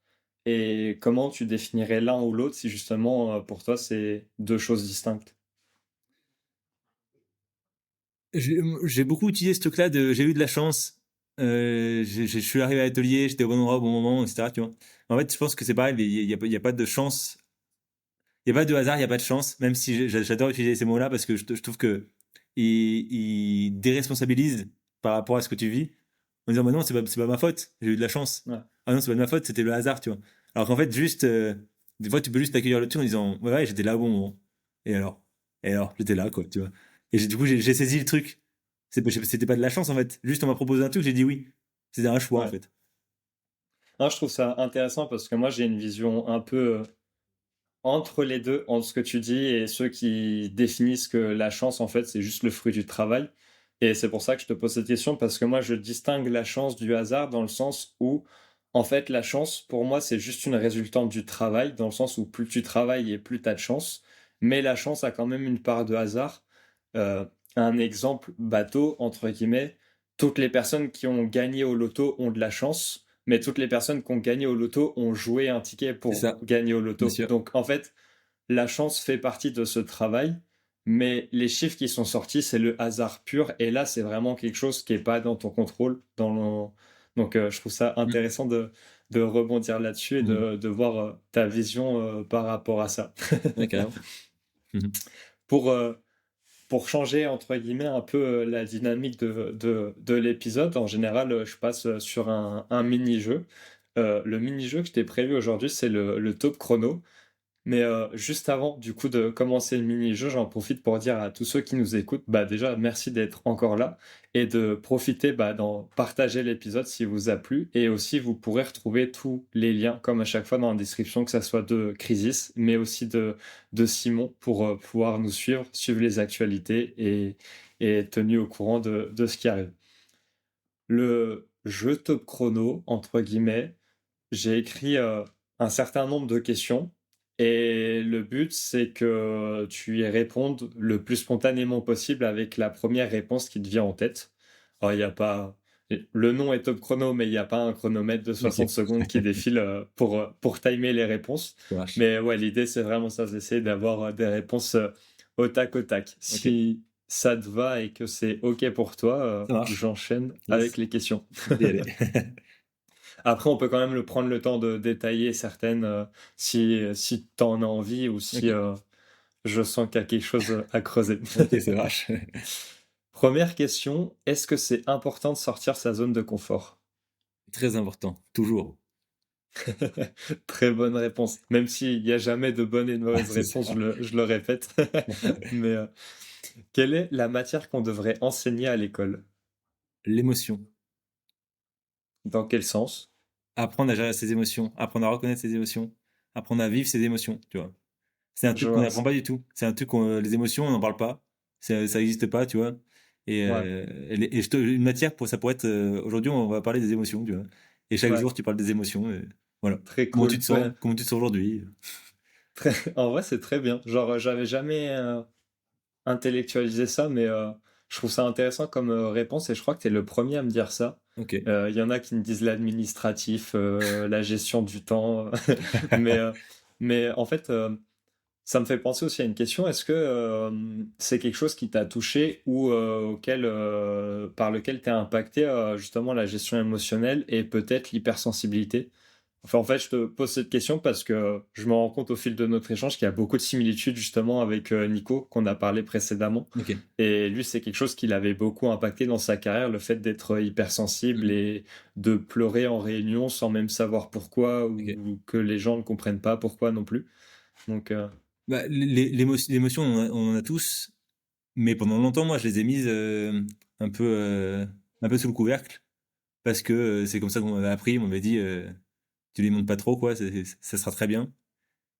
Et comment tu définirais l'un ou l'autre si justement pour toi c'est deux choses distinctes? J'ai beaucoup utilisé ce truc-là de j'ai eu de la chance. Je suis arrivé à l'atelier, j'étais au bon endroit au bon moment, etc. Tu vois. En fait, je pense que c'est pareil, il y a pas de chance. Il n'y a pas de hasard, il n'y a pas de chance, même si j'adore utiliser ces mots-là parce que je trouve que ils déresponsabilisent par rapport à ce que tu vis en disant bah non, c'est pas ma faute, j'ai eu de la chance. Ouais. Ah non, c'est pas de ma faute, c'était le hasard, tu vois. Alors qu'en fait, juste, des fois, tu peux juste accueillir le truc en disant ouais, ouais, j'étais là au bon moment. Et alors? Et alors, j'étais là, quoi, tu vois. Et du coup, j'ai saisi le truc. C'était pas de la chance, en fait. Juste, on m'a proposé un truc, j'ai dit oui. C'était un choix, en Ouais. fait. Non, je trouve ça intéressant parce que moi j'ai une vision un peu entre les deux, entre ce que tu dis et ceux qui définissent que la chance en fait c'est juste le fruit du travail. Et c'est pour ça que je te pose cette question parce que moi je distingue la chance du hasard dans le sens où en fait la chance pour moi c'est juste une résultante du travail dans le sens où plus tu travailles et plus tu as de chance. Mais la chance a quand même une part de hasard. Euh, un exemple bateau entre guillemets, toutes les personnes qui ont gagné au loto ont de la chance mais toutes les personnes qui ont gagné au loto ont joué un ticket C'est pour ça, gagner au bien loto. sûr. Donc en fait, la chance fait partie de ce travail, mais les chiffres qui sont sortis, c'est le hasard pur. Et là, c'est vraiment quelque chose qui est pas dans ton contrôle. Donc, je trouve ça Mmh. intéressant de rebondir là-dessus et Mmh. de voir ta vision par rapport à ça. Ouais, carrément. Mmh. Pour, euh, pour changer, entre guillemets, un peu la dynamique de l'épisode, en général, je passe sur un mini-jeu. Le mini-jeu que je t'ai prévu aujourd'hui, c'est le top chrono. Mais juste avant, du coup, de commencer le mini-jeu, j'en profite pour dire à tous ceux qui nous écoutent, bah déjà, merci d'être encore là et de profiter d'en partager l'épisode si vous a plu. Et aussi, vous pourrez retrouver tous les liens, comme à chaque fois dans la description, que ça soit de Crisis, mais aussi de Simon, pour pouvoir nous suivre, suivre les actualités et être tenu au courant de ce qui arrive. Le jeu top chrono, entre guillemets, j'ai écrit un certain nombre de questions et le but, c'est que tu y répondes le plus spontanément possible avec la première réponse qui te vient en tête. Alors, il y a pas... Le nom est top chrono, mais il n'y a pas un chronomètre de OK, 60 secondes qui défile pour timer les réponses. ça marche. Mais ouais, l'idée, c'est vraiment ça, c'est essayer d'avoir des réponses au tac. OK, Si ça te va et que c'est OK pour toi, ça marche. j'enchaîne avec Yes, les questions. on peut y aller. Après, on peut quand même prendre le temps de détailler certaines si tu en as envie ou si OK, je sens qu'il y a quelque chose à creuser. OK, ça marche. Première question, est-ce que c'est important de sortir sa zone de confort? Très important, toujours. Très bonne réponse. Même s'il n'y a jamais de bonne et de Ah, mauvaise c'est réponse, ça. je le répète. Mais quelle est la matière qu'on devrait enseigner à l'école? L'émotion. Dans quel sens? Apprendre à gérer ses émotions, apprendre à reconnaître ses émotions, apprendre à vivre ses émotions, tu vois? C'est un Je truc qu'on vois. n'apprend pas du tout. C'est un truc qu'on les émotions, on n'en parle pas. Ça existe pas, tu vois? Et Ouais, une matière pour ça pourrait être, aujourd'hui, on va parler des émotions, tu vois? Et chaque ouais, jour, tu parles des émotions et voilà. très Comment tu cool. te sens? Ouais, Comment tu te sens aujourd'hui? en vrai, c'est très bien. Genre, j'avais jamais intellectualiser ça, mais je trouve ça intéressant comme réponse et je crois que tu es le premier à me dire ça. OK. Il y en a qui me disent l'administratif, la gestion du temps, mais, euh, mais en fait, ça me fait penser aussi à une question. Est-ce que c'est quelque chose qui t'a touché ou par lequel tu es impacté, justement la gestion émotionnelle et peut-être l'hypersensibilité? Enfin, en fait, je te pose cette question parce que je me rends compte au fil de notre échange qu'il y a beaucoup de similitudes justement avec Nico, qu'on a parlé précédemment. OK. Et lui, c'est quelque chose qui l'avait beaucoup impacté dans sa carrière, le fait d'être hypersensible Mmh. et de pleurer en réunion sans même savoir pourquoi OK. ou que les gens ne comprennent pas pourquoi non plus. Donc, Bah, l'émotion, on en a tous, mais pendant longtemps, moi, je les ai mises, un peu, un peu sous le couvercle parce que, c'est comme ça qu'on m'avait appris. On m'avait dit, «Tu les montres pas trop, quoi, ça sera très bien».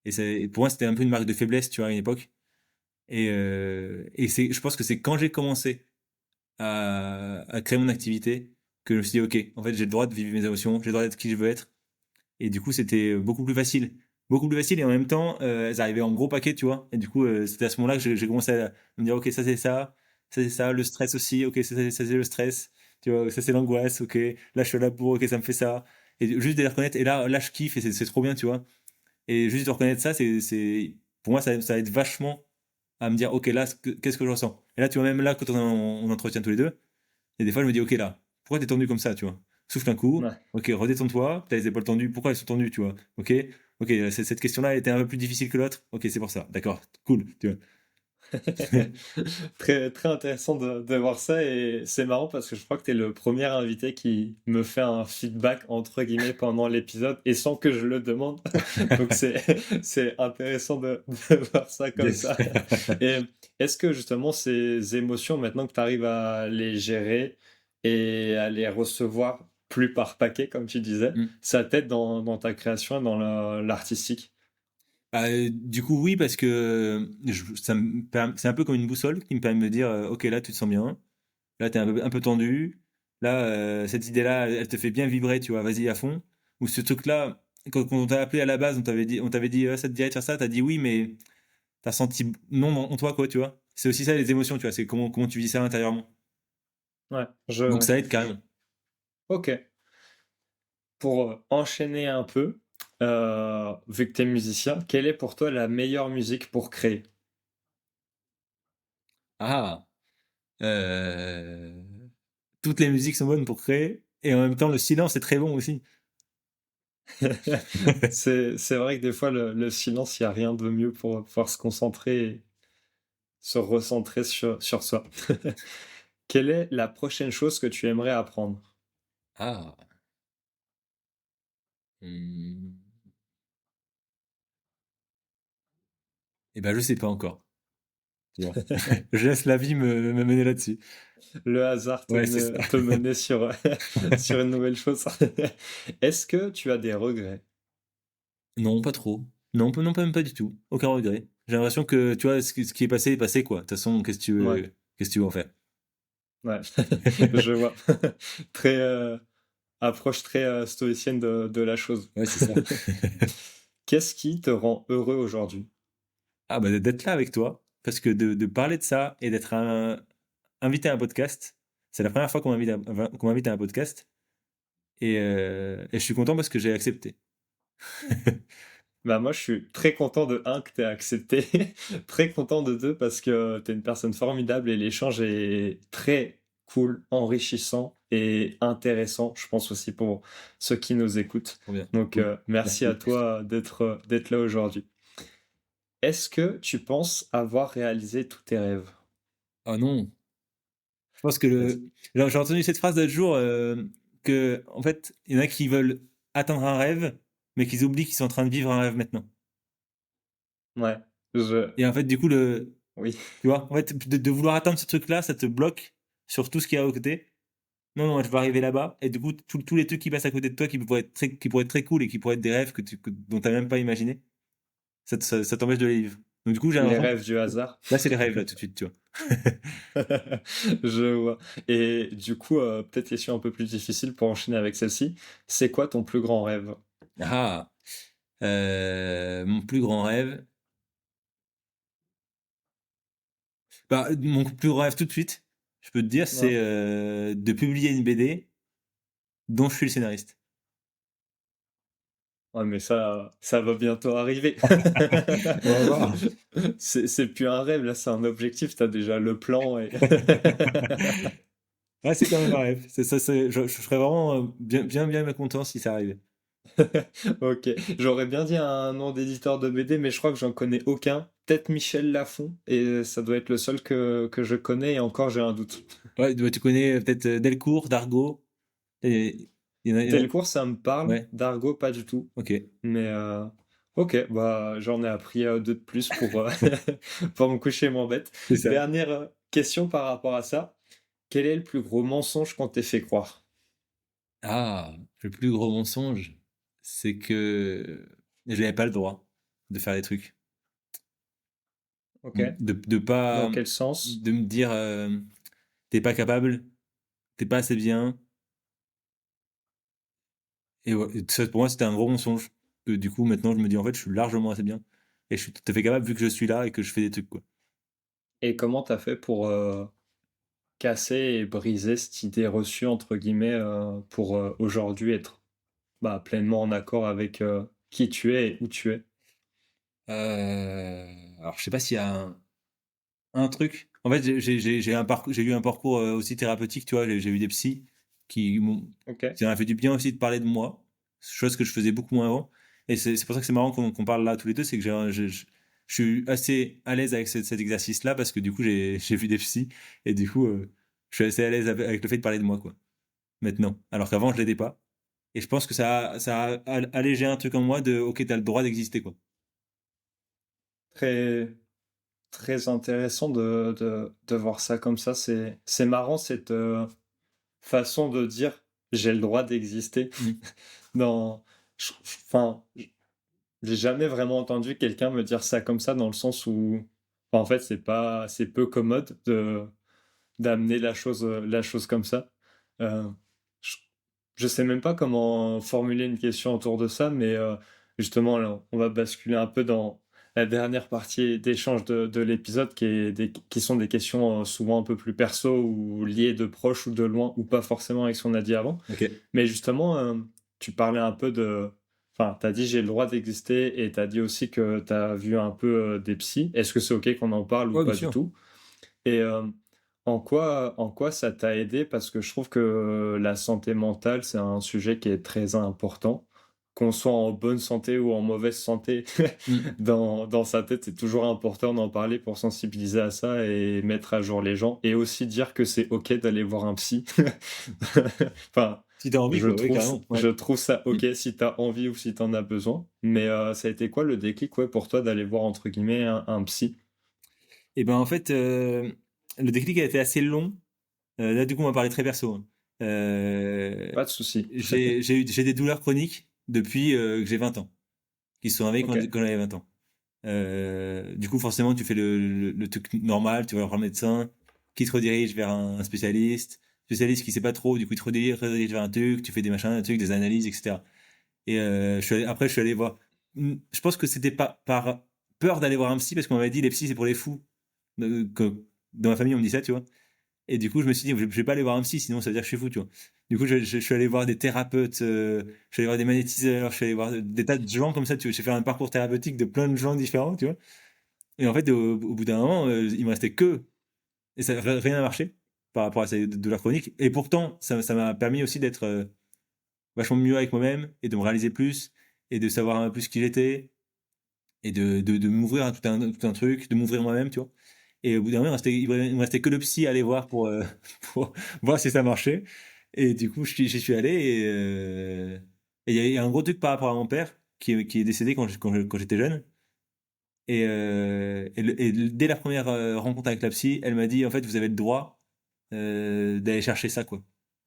Et pour moi, c'était un peu une marque de faiblesse, tu vois, à une époque. Et je pense que c'est quand j'ai commencé à créer mon activité que je me suis dit, OK, en fait, j'ai le droit de vivre mes émotions, j'ai le droit d'être qui je veux être. Et du coup, c'était beaucoup plus facile. Beaucoup plus facile et en même temps, elles arrivaient en gros paquet, tu vois. Et du coup, c'était à ce moment-là que j'ai commencé à me dire, OK, ça c'est ça, le stress aussi, OK, ça c'est le stress, tu vois, ça c'est l'angoisse, OK, là je suis là pour, OK, ça me fait ça. Et juste de les reconnaître, et là je kiffe et c'est trop bien, tu vois. Et juste de reconnaître ça, pour moi, ça aide vachement à me dire, OK, là, qu'est-ce que je ressens? Et là, tu vois, même là, quand on entretient tous les deux, et des fois, je me dis, OK, là, pourquoi t'es tendu comme ça, tu vois? Souffle un coup, ouais. OK, redétends-toi, t'as les épaules tendues, pourquoi elles sont tendues, tu vois? OK, OK, cette question-là était un peu plus difficile que l'autre, OK, c'est pour ça, d'accord, cool, tu vois? Très, très intéressant de voir ça et c'est marrant parce que je crois que tu es le premier invité qui me fait un feedback entre guillemets pendant l'épisode et sans que je le demande. Donc c'est intéressant de voir ça comme Yes. ça. Et est-ce que justement ces émotions, maintenant que tu arrives à les gérer et à les recevoir plus par paquet, comme tu disais, Mmh. ça t'aide dans ta création et dans l'artistique? Bah, du coup, oui, parce que c'est un peu comme une boussole qui me permet de me dire, OK, là, tu te sens bien, là, tu es un peu tendu, là, cette idée-là, elle te fait bien vibrer, tu vois, vas-y à fond. Ou ce truc-là, quand on t'a appelé à la base, on t'avait dit: «Ça te dirait de faire ça?» Tu as dit: «Oui», mais tu as senti non en toi, quoi, tu vois? C'est aussi ça les émotions, tu vois? C'est comment tu vis ça intérieurement. Ouais, Donc ça aide carrément. ok. Pour enchaîner un peu, vu que tu es musicien, quelle est pour toi la meilleure musique pour créer? Ah, euh, toutes les musiques sont bonnes pour créer, et en même temps, le silence est très bon aussi. C'est vrai que des fois, le silence, il n'y a rien de mieux pour pouvoir se concentrer et se recentrer sur soi. Quelle est la prochaine chose que tu aimerais apprendre? Ah. Hmm. Eh ben, je sais pas encore. Tu vois. Je laisse la vie me mener là-dessus. Le hasard Ouais, c'est ça. te mener sur, sur une nouvelle chose. Est-ce que tu as des regrets? Non, pas trop. Non, non, pas même pas du tout. Aucun regret. J'ai l'impression que, tu vois, ce qui est passé, quoi. De toute façon, Ouais, qu'est-ce que tu veux en faire? ouais, je vois. Très, approche très stoïcienne de la chose. Ouais, c'est ça. Qu'est-ce qui te rend heureux aujourd'hui? Ah, bah, d'être là avec toi. Parce que de parler de ça et d'être invité à un podcast, c'est la première fois qu'on m'invite à un podcast. Et je suis content parce que j'ai accepté. Bah moi, je suis très content de un que tu accepté, très content de deux parce que tu es une personne formidable et l'échange est très cool, enrichissant et intéressant, je pense aussi pour ceux qui nous écoutent. Trop bien. Donc Cool. merci à Merci. toi d'être là aujourd'hui. Est-ce que tu penses avoir réalisé tous tes rêves? Oh non. Je pense que Vas-y. j'ai entendu cette phrase l'autre jour, que, en fait, il y en a qui veulent atteindre un rêve, mais qu'ils oublient qu'ils sont en train de vivre un rêve maintenant. Ouais, je... Et en fait, du coup, Oui, tu vois, en fait, de vouloir atteindre ce truc-là, ça te bloque sur tout ce qu'il y a à côté. Non, non, je vais arriver là-bas. Et du coup, tous les trucs qui passent à côté de toi, qui pourraient être très cool et qui pourraient être des rêves dont tu n'as même pas imaginé, ça t'empêche de les vivre. Donc, du coup, j'ai les l'impression que rêves du hasard. là, c'est les rêves, là, tout de suite, tu vois. Je vois. Et du coup, peut-être question un peu plus difficile pour enchaîner avec celle-ci. C'est quoi ton plus grand rêve? Ah, mon plus grand rêve. Bah, mon plus grand rêve tout de suite, je peux te dire, Ouais. c'est de publier une BD dont je suis le scénariste. Ouais, mais ça va bientôt arriver. On va voir. C'est plus un rêve, là, c'est un objectif. T'as déjà le plan et... Ouais, c'est quand même un rêve. Je serais vraiment bien content si ça arrivait. Ok, j'aurais bien dit un nom d'éditeur de BD, mais je crois que j'en connais aucun. Peut-être Michel Lafon, et ça doit être le seul que je connais, et encore j'ai un doute. Ouais, bah, tu connais peut-être Delcourt, Dargaud. Et, il y en a- Delcourt, ça me parle, Ouais, Dargo, pas du tout. ok, Mais ok, bah j'en ai appris deux de plus pour, pour me coucher moins bête. c'est ça. Dernière question par rapport à ça. Quel est le plus gros mensonge qu'on t'ait fait croire? Ah, le plus gros mensonge, c'est que je n'avais pas le droit de faire des trucs. Ok. De Dans pas, quel sens? de me dire, t'es pas capable, t'es pas assez bien. Et, ouais, et ça, pour moi, c'était un gros mensonge. Que du coup, maintenant, je me dis, en fait, je suis largement assez bien. Et je suis tout à fait capable vu que je suis là et que je fais des trucs, quoi. Et comment t'as fait pour casser et briser cette idée reçue, entre guillemets, pour aujourd'hui être bah, pleinement en accord avec qui tu es et où tu es? Alors, je sais pas s'il y a un truc. En fait, j'ai eu un parcours aussi thérapeutique, tu vois. J'ai eu des psys qui m'ont, Ok. ça m'a fait du bien aussi de parler de moi, chose que je faisais beaucoup moins avant. Et c'est pour ça que c'est marrant qu'on parle là tous les deux, c'est que je suis assez à l'aise avec cet exercice-là parce que du coup, j'ai vu des psys et du coup, je suis assez à l'aise avec le fait de parler de moi, quoi. Maintenant. Alors qu'avant, je l'étais pas. Et je pense que ça a allégé un truc en moi de, ok, t'as le droit d'exister, quoi. Très, très intéressant de voir ça comme ça. C'est marrant cette façon de dire j'ai le droit d'exister. Mm. Dans, enfin, j'ai jamais vraiment entendu quelqu'un me dire ça comme ça dans le sens où, enfin, en fait, c'est peu commode d'amener la chose comme ça. Euh, je, je sais même pas comment formuler une question autour de ça, mais justement, là, on va basculer un peu dans la dernière partie d'échange de l'épisode, qui sont des questions souvent un peu plus perso ou liées de proche ou de loin, ou pas forcément avec ce qu'on a dit avant. Ok. Mais justement, tu parlais un peu de... Enfin, tu as dit j'ai le droit d'exister et tu as dit aussi que tu as vu un peu des psys. Est-ce que c'est OK qu'on en parle ou Ouais, bien pas du sûr. tout? Et en quoi ça t'a aidé? Parce que je trouve que la santé mentale, c'est un sujet qui est très important. Qu'on soit en bonne santé ou en mauvaise santé, Mm. dans sa tête, c'est toujours important d'en parler pour sensibiliser à ça et mettre à jour les gens. Et aussi dire que c'est OK d'aller voir un psy. Enfin, Si t'as envie, quoi, oui, carrément. Ouais. je trouve ça Mm. OK si t'as envie ou si t'en as besoin. Mais ça a été quoi le déclic, ouais, pour toi d'aller voir, entre guillemets, un psy? Et ben en fait, le déclic a été assez long. Là, du coup, on va parler très perso, hein. Pas de souci. J'ai des douleurs chroniques depuis que j'ai 20 ans, qui se sont réveillées OK. quand j'avais 20 ans. Du coup, forcément, tu fais le truc normal, tu vas voir un médecin, qui te redirige vers un spécialiste qui sait pas trop, du coup, il te redirige vers un truc, tu fais des machins, un truc, des analyses, etc. Et après, je suis allé voir. Je pense que c'était pas par peur d'aller voir un psy, parce qu'on m'avait dit les psys, c'est pour les fous. Que, dans ma famille, on me dit ça, tu vois. Et du coup, je me suis dit, je vais pas aller voir un psy, sinon ça veut dire que je suis fou, tu vois. Du coup, je suis allé voir des thérapeutes, je suis allé voir des magnétiseurs, je suis allé voir des tas de gens comme ça, tu vois. J'ai fait un parcours thérapeutique de plein de gens différents, tu vois. Et en fait, au bout d'un moment, il me restait que. Et ça, rien n'a marché par rapport à ces douleurs chroniques. Et pourtant, ça m'a permis aussi d'être vachement mieux avec moi-même et de me réaliser plus et de savoir un peu plus qui j'étais et de m'ouvrir à tout un truc, de m'ouvrir moi-même, tu vois. Et au bout d'un moment, il me restait que le psy à aller voir pour voir si ça marchait. Et du coup, j'y suis allé et il y a un gros truc par rapport à mon père qui est décédé quand j'étais jeune. Dès la première rencontre avec la psy, elle m'a dit, en fait, vous avez le droit d'aller chercher ça, quoi.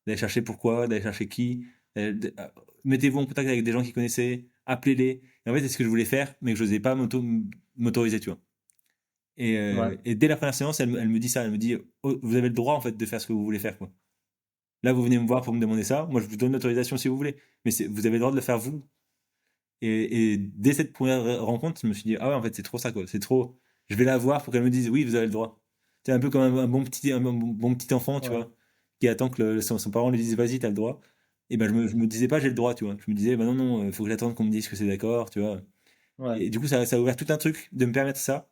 D'aller chercher pourquoi, d'aller chercher qui. Mettez-vous en contact avec des gens qui connaissaient, appelez-les. Et en fait, c'est ce que je voulais faire, mais que je n'osais pas m'autoriser, tu vois. Ouais. Et dès la première séance, elle me dit ça, elle me dit, oh, vous avez le droit, en fait, de faire ce que vous voulez faire, quoi. Là, vous venez me voir pour me demander ça. Moi, je vous donne l'autorisation si vous voulez. Mais vous avez le droit de le faire vous. Et dès cette première rencontre, je me suis dit, ah ouais, en fait, c'est trop ça, quoi. C'est trop. Je vais la voir pour qu'elle me dise, oui, vous avez le droit. C'est un peu comme un bon petit enfant, tu Ouais. vois, qui attend que son parent lui dise, vas-y, t'as le droit. Et ben, je me disais pas, j'ai le droit, tu vois. Je me disais, bah non, non, faut que j'attende qu'on me dise que c'est d'accord, tu vois. Ouais. Et du coup, ça a ouvert tout un truc de me permettre ça,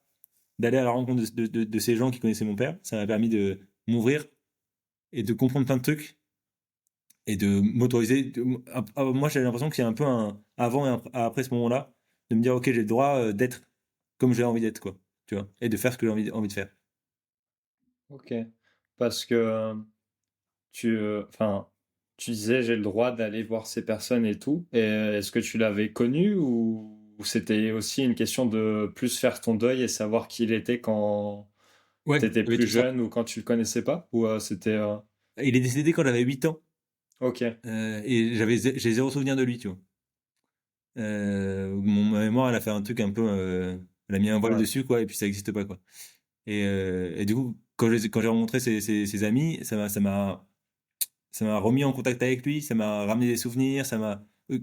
d'aller à la rencontre de ces gens qui connaissaient mon père. Ça m'a permis de m'ouvrir et de comprendre plein de trucs et de m'autoriser. Moi, j'ai l'impression qu'il y a un peu un avant et un après ce moment-là, de me dire, ok, j'ai le droit d'être comme j'ai envie d'être, quoi, tu vois, et de faire ce que j'ai envie de faire. OK. Parce que, enfin, tu disais: «J'ai le droit d'aller voir ces personnes et tout» et est-ce que tu l'avais connu ou c'était aussi une question de plus faire ton deuil et savoir qui il était quand Ouais, tu étais il y avait plus tout ça. jeune ou quand tu le connaissais pas? Ou, c'était, Il est décédé quand j'avais 8 ans, OK, et j'ai zéro souvenir de lui, tu vois. Ma mémoire, elle a fait un truc un peu, elle a mis un voile ouais, dessus, quoi, et puis ça n'existe pas, quoi. Et du coup, quand j'ai rencontré ses amis, ça m'a remis en contact avec lui, ça m'a ramené des souvenirs,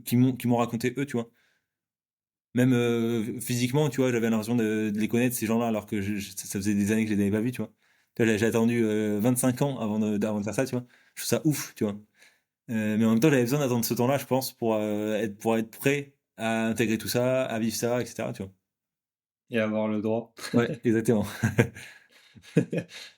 qui m'ont raconté eux, tu vois. Même physiquement, tu vois, j'avais l'impression de les connaître, ces gens-là, alors que ça faisait des années que je les avais pas vus, tu vois. Tu vois, j'ai attendu 25 ans avant de faire ça, tu vois. Je trouve ça ouf, tu vois. Mais en même temps, j'avais besoin d'attendre ce temps-là, je pense, pour être prêt à intégrer tout ça, à vivre ça, etc., tu vois. et avoir le droit. Ouais, exactement.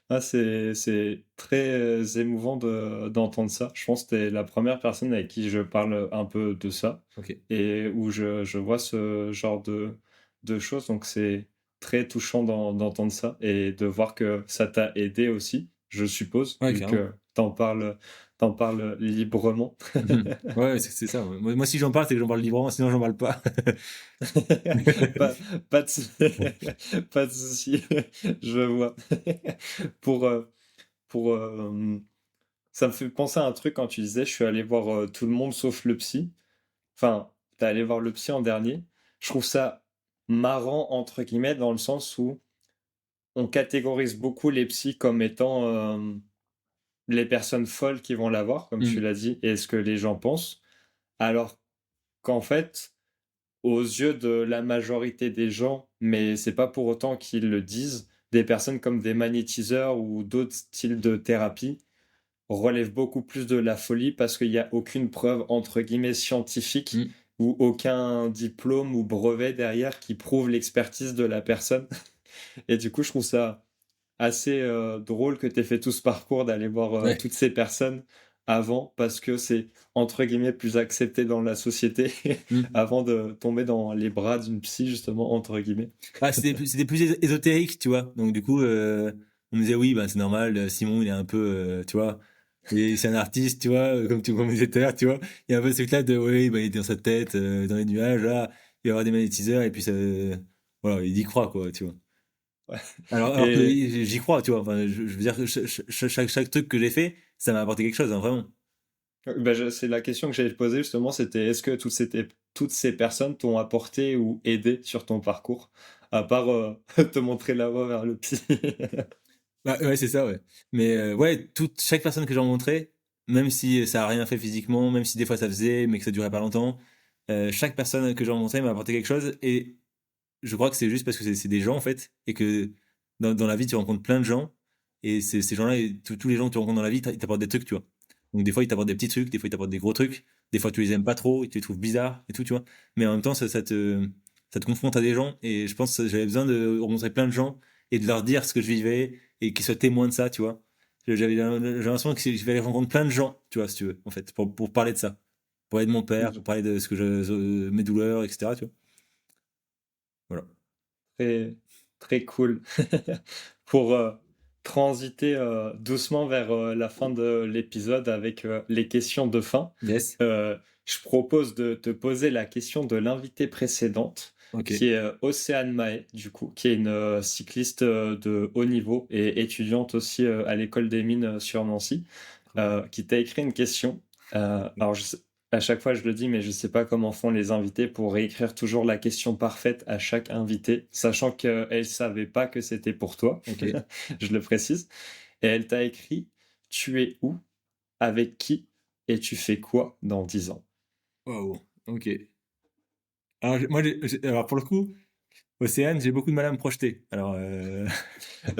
Ah, c'est très, émouvant d'entendre ça. Je pense que tu es la première personne avec qui je parle un peu de ça Ok. et où je vois ce genre de choses, donc c'est très touchant d'entendre ça et de voir que ça t'a aidé aussi, je suppose, Ouais, vu carrément. que tu en parles librement. Mhm. Ouais, c'est ça. Ouais. Moi, si j'en parle, c'est que j'en parle librement, sinon j'en parle pas. Pas pas de sou pas de souci, je vois. Pour, ça me fait penser à un truc quand tu disais: «Je suis allé voir, tout le monde sauf le psy». Enfin, tu allé voir le psy en dernier. Je trouve ça «marrant» entre guillemets dans le sens où on catégorise beaucoup les psys comme étant, les personnes folles qui vont la voir, comme tu Mhm. l'as dit et ce que les gens pensent. Alors qu'en fait, aux yeux de la majorité des gens, mais c'est pas pour autant qu'ils le disent, des personnes comme des magnétiseurs ou d'autres styles de thérapie relèvent beaucoup plus de la folie parce qu'il y a aucune preuve entre guillemets «scientifique» Mhm. ou aucun diplôme ou brevet derrière qui prouve l'expertise de la personne et du coup, je trouve ça assez drôle que tu aies fait tout ce parcours d'aller voir Ouais. toutes ces personnes avant, parce que c'est, entre guillemets, plus accepté dans la société, Mm. avant de tomber dans les bras d'une psy, justement, entre guillemets. Ah, c'était plus ésotérique, tu vois. Donc, du coup, on me disait, oui, bah, c'est normal, Simon, il est un peu, tu vois, c'est un artiste, tu vois, comme on disait tout à l'heure, tu vois. Il y a un peu ce truc-là de, oui, bah, il est dans sa tête, dans les nuages, là, il va y avoir des magnétiseurs, et puis ça, voilà, il y croit, quoi, tu vois. Ouais. Alors que Et j'y crois, tu vois. Enfin, je veux dire que chaque truc que j'ai fait, ça m'a apporté quelque chose, hein, vraiment. ben, c'est la question que j'allais te poser, justement, c'était est-ce que toutes ces personnes t'ont apporté ou aidé sur ton parcours, à part te montrer la voie vers le psy? Bah, ouais, c'est ça, ouais. Mais ouais, chaque personne que j'ai rencontrée, même si ça a rien fait physiquement, même si des fois ça faisait, mais que ça durait pas longtemps, chaque personne que j'ai rencontrée m'a apporté quelque chose. Et je crois que c'est juste parce que c'est des gens, en fait, et que dans la vie, tu rencontres plein de gens, et ces gens-là, et tous les gens que tu rencontres dans la vie, ils t'apportent des trucs, tu vois. Donc des fois, ils t'apportent des petits trucs, des fois, ils t'apportent des gros trucs, des fois, tu les aimes pas trop, ils te les trouvent bizarres, et tout, tu vois. Mais en même temps, ça te confronte à des gens, et je pense que j'avais besoin de rencontrer plein de gens, et de leur dire ce que je vivais, et qu'ils soient témoins de ça, tu vois. J'avais l'impression que je vais aller rencontrer plein de gens, tu vois, si tu veux, en fait, pour parler de ça. Pour parler de mon père, pour parler de mes douleurs, etc., tu vois. Voilà. Très, très cool. Pour transiter doucement vers la fin de l'épisode avec les questions de fin, Yes. je propose de te poser la question de l'invité précédente, Ok. qui est Océane Mahé, du coup, qui est une cycliste de haut niveau et étudiante aussi à l'école des mines sur Nancy, qui t'a écrit une question. Alors, à chaque fois, je le dis, mais je ne sais pas comment font les invités pour réécrire toujours la question parfaite à chaque invité, sachant qu'elle ne savait pas que c'était pour toi, Ok. je le précise. Et elle t'a écrit, tu es où, avec qui, et tu fais quoi dans 10 ans? Waouh. Ok. Alors, moi, alors, pour le coup, Océane, j'ai beaucoup de mal à me projeter. Alors,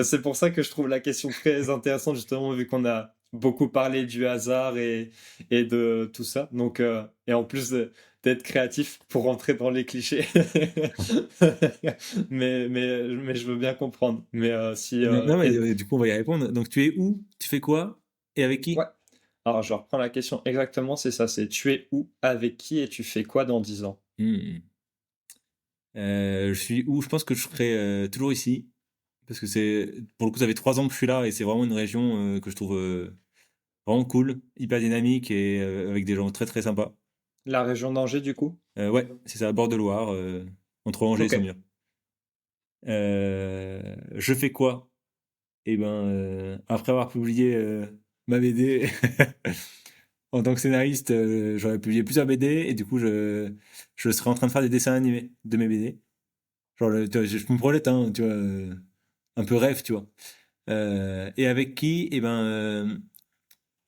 C'est pour ça que je trouve la question très intéressante, justement, vu qu'on a beaucoup parlé du hasard et de tout ça. Donc, et en plus d'être créatif pour rentrer dans les clichés. Mais je veux bien comprendre. Mais si. non, mais du coup, on va y répondre. Donc, tu es où? Tu fais quoi? Et avec Ouais. qui? Alors, je reprends la question exactement, c'est ça. C'est tu es où, avec qui et tu fais quoi dans 10 ans? Hmm. Je suis où? Je pense que je serai toujours ici. Parce que pour le coup, ça fait 3 ans que je suis là et c'est vraiment une région que je trouve vraiment cool, hyper dynamique et avec des gens très très sympas. La région d'Angers, du coup? Ouais, c'est ça, à bord de Loire, entre Angers et Ok. Saumur. Je fais quoi? Et ben, après avoir publié ma BD en tant que scénariste, j'aurais publié plusieurs BD et du coup, je serais en train de faire des dessins animés de mes BD. Genre, tu vois, je me projette, hein, tu vois, un peu rêve, tu vois. Et avec qui? Et ben,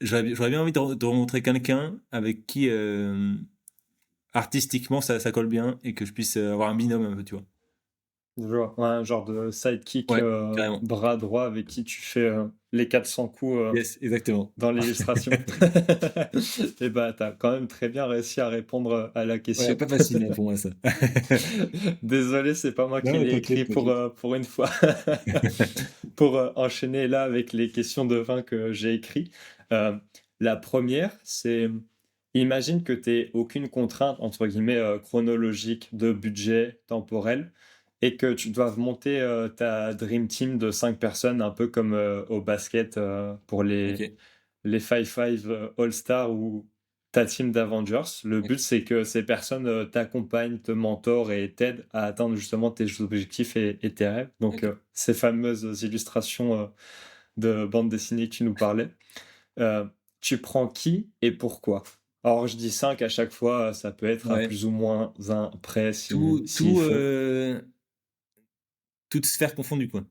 j'aurais bien envie de rencontrer quelqu'un avec qui artistiquement ça colle bien et que je puisse avoir un binôme un peu, tu vois. Ouais, un genre de sidekick Ouais, carrément. bras droit avec qui tu fais les 400 coups Yes, exactement. dans l'illustration. Et bah, t'as quand même très bien réussi à répondre à la Ouais, question. pas facile hein, pour moi ça. Désolé, c'est pas moi qui Non, l'ai écrit t'inquiète, t'inquiète. pour une fois. Pour enchaîner là avec les questions de vin que j'ai écrites. Euh, la première, c'est imagine que tu aucune contrainte, entre guillemets, chronologique, de budget, temporel, et que tu doives monter ta Dream Team de 5 personnes, un peu comme au basket pour Ok, les 5-5 All-Star ou ta team d'Avengers. Le but, ok. c'est que ces personnes t'accompagnent, te mentorent et t'aident à atteindre justement tes objectifs et tes rêves. Donc, Ok. ces fameuses illustrations de bande dessinée que tu nous parlais. Euh, tu prends qui et pourquoi? Alors, je dis 5 à chaque fois, ça peut être à Ouais. plus ou moins un près Tout, s'il tout, faut. toute sphère confondue, quoi.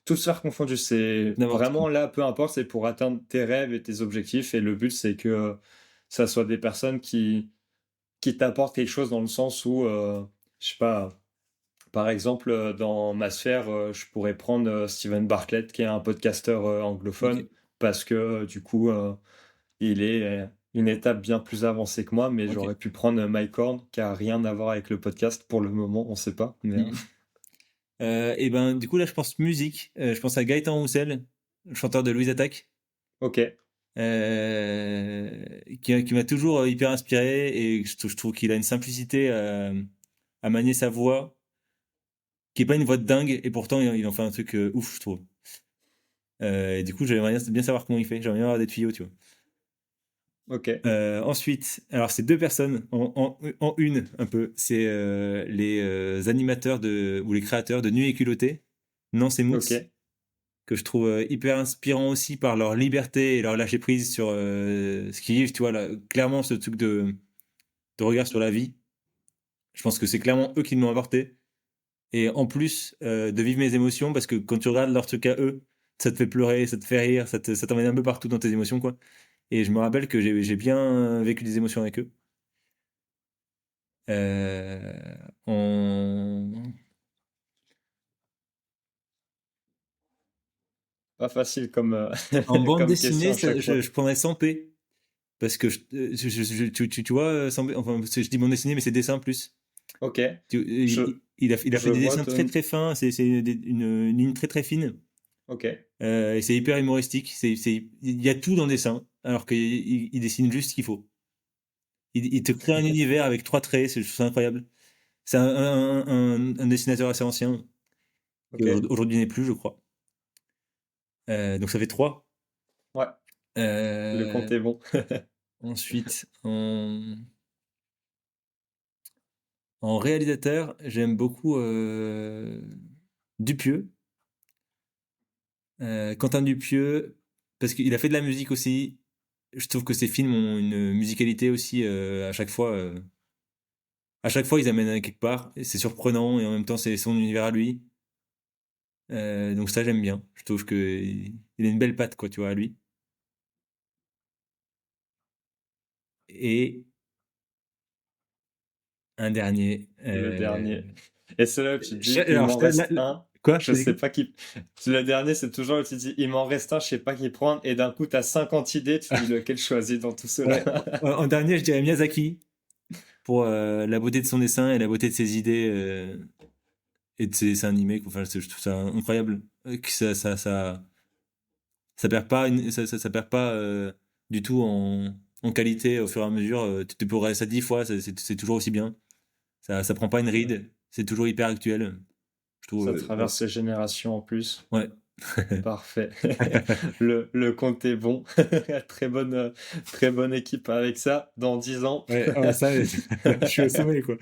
Tout se faire confondu, c'est N'importe vraiment qui. là, peu importe, c'est pour atteindre tes rêves et tes objectifs. Et le but, c'est que ça soit des personnes qui t'apportent quelque chose dans le sens où, je sais pas, par exemple, dans ma sphère, je pourrais prendre Steven Bartlett, qui est un podcasteur Ok. anglophone, parce que du coup, il est une étape bien plus avancée que moi, mais Ok. j'aurais pu prendre Mike Horn, qui a rien à voir avec le podcast pour le moment, on sait pas. Mais, Mhm. Et ben, du coup, là, je pense musique. Je pense à Gaëtan Roussel, chanteur de Louise Attaque, Ok, qui m'a toujours hyper inspiré et je trouve qu'il a une simplicité à manier sa voix, qui est pas une voix de dingue et pourtant il en fait un truc ouf, je trouve. Et du coup, j'aimerais bien savoir comment il fait. J'aimerais bien avoir des tuyaux, tu vois. ok, Ensuite, alors c'est deux personnes en une un peu. C'est les animateurs ou les créateurs de Nuit et Culotté, Nance et Moots, ok. que je trouve hyper inspirant aussi par leur liberté et leur lâcher prise sur ce qu'ils vivent, tu vois, là, clairement ce truc de regard sur la vie. Je pense que c'est clairement eux qui m'ont apporté. Et en plus de vivre mes émotions, parce que quand tu regardes leur truc à eux, ça te fait pleurer, ça te fait rire, ça t'emmène un peu partout dans tes émotions, quoi. Et je me rappelle que j'ai bien vécu des émotions avec eux. Euh, en, Pas facile comme, en bande comme question dessinée, à chaque fois. je prendrais 100 P. Parce que tu vois, enfin, je dis bande dessinée, mais c'est dessin en plus. Ok, je, Il a je fait des vois dessins très ton... très fins, une ligne très très fine. Ok, Et c'est hyper humoristique. Il y a tout dans le dessin, alors qu'il dessine juste ce qu'il faut. Il te crée un univers avec trois traits, c'est incroyable. C'est un dessinateur assez ancien, qui ok. aujourd'hui n'est plus, je crois. Donc ça fait trois. Ouais, le compte Euh, est bon. ensuite, en réalisateur, j'aime beaucoup Dupieux, Quentin Dupieux, parce qu'il a fait de la musique aussi. Je trouve que ses films ont une musicalité aussi à chaque fois. À chaque fois, ils amènent à quelque part. Et c'est surprenant et en même temps, c'est son univers à lui. Donc ça, j'aime bien. Je trouve que il a une belle patte, quoi, tu vois, à lui. Et un dernier. Le dernier. Et c'est là où tu te dis, il Alors, m'en reste un. quoi? Je sais pas qui. Le dernier, c'est toujours où tu te dis, il m'en reste un, je sais pas qui prendre. Et d'un coup, tu as 50 idées, tu te dis lequel choisir dans tout cela. Ouais, en dernier, je dirais Miyazaki pour la beauté de son dessin et la beauté de ses idées et de ses dessins animés, quoi. Enfin, je trouve ça incroyable. Que ça perd pas, ça perd pas du tout en qualité au fur et à mesure. Tu peux regarder ça 10 fois, c'est toujours aussi bien. Ça prend pas une ride, c'est toujours hyper actuel. Je trouve. Ça Ouais. traverse les générations en plus. Ouais. Parfait. Le compte est bon. Très bonne équipe avec ça. Dans 10 ans. Ouais, ah, ça, je suis au sommet, quoi.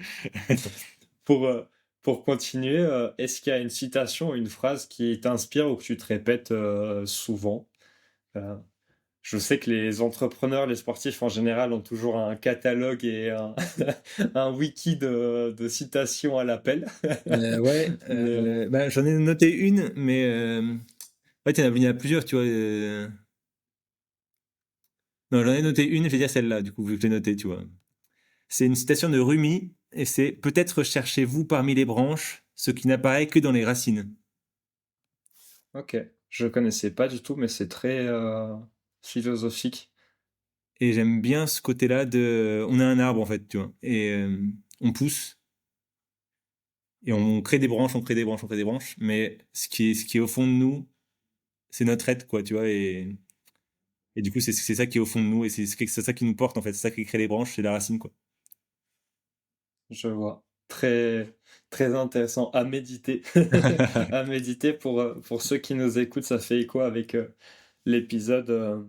Pour, euh, pour continuer, est-ce qu'il y a une citation, une phrase qui t'inspire ou que tu te répètes souvent? Euh, je sais que les entrepreneurs, les sportifs en général ont toujours un catalogue et un wiki de citations à l'appel. Ouais, Mais bah, j'en ai noté une, mais en fait, il y en a plusieurs, tu vois. Non, j'en ai noté une, je vais dire celle-là, du coup, vu que je l'ai notée, tu vois. C'est une citation de Rumi, et c'est peut-être cherchez-vous parmi les branches ce qui n'apparaît que dans les racines. ok, je connaissais pas du tout, mais c'est très philosophique. Et j'aime bien ce côté-là de. On a un arbre, en fait, tu vois, et on pousse, et on crée des branches, on crée des branches, on crée des branches, mais ce qui est au fond de nous, c'est notre être, quoi, tu vois, et du coup, c'est ça qui est au fond de nous, et c'est ça qui nous porte, en fait, c'est ça qui crée les branches, c'est la racine, quoi. Je vois. Très intéressant à méditer. À méditer pour ceux qui nous écoutent, ça fait écho avec l'épisode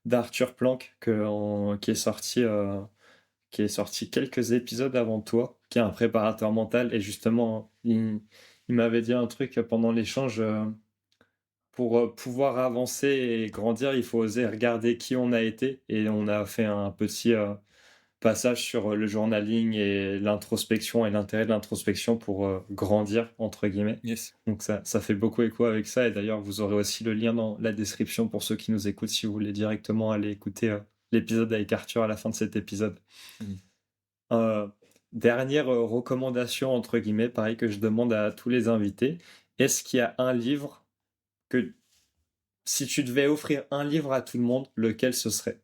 d'Arthur Planck qui est sorti quelques épisodes avant toi, qui est un préparateur mental. Et justement, il m'avait dit un truc pendant l'échange. Pour pouvoir avancer et grandir, il faut oser regarder qui on a été. Et on a fait un petit passage sur le journaling et l'introspection et l'intérêt de l'introspection pour grandir, entre guillemets. Yes. Donc ça fait beaucoup écho avec ça. Et d'ailleurs, vous aurez aussi le lien dans la description pour ceux qui nous écoutent si vous voulez directement aller écouter l'épisode avec Arthur à la fin de cet épisode. Mhm. Euh, Dernière recommandation, entre guillemets, pareil que je demande à tous les invités. Est-ce qu'il y a un livre que, si tu devais offrir un livre à tout le monde, lequel ce serait?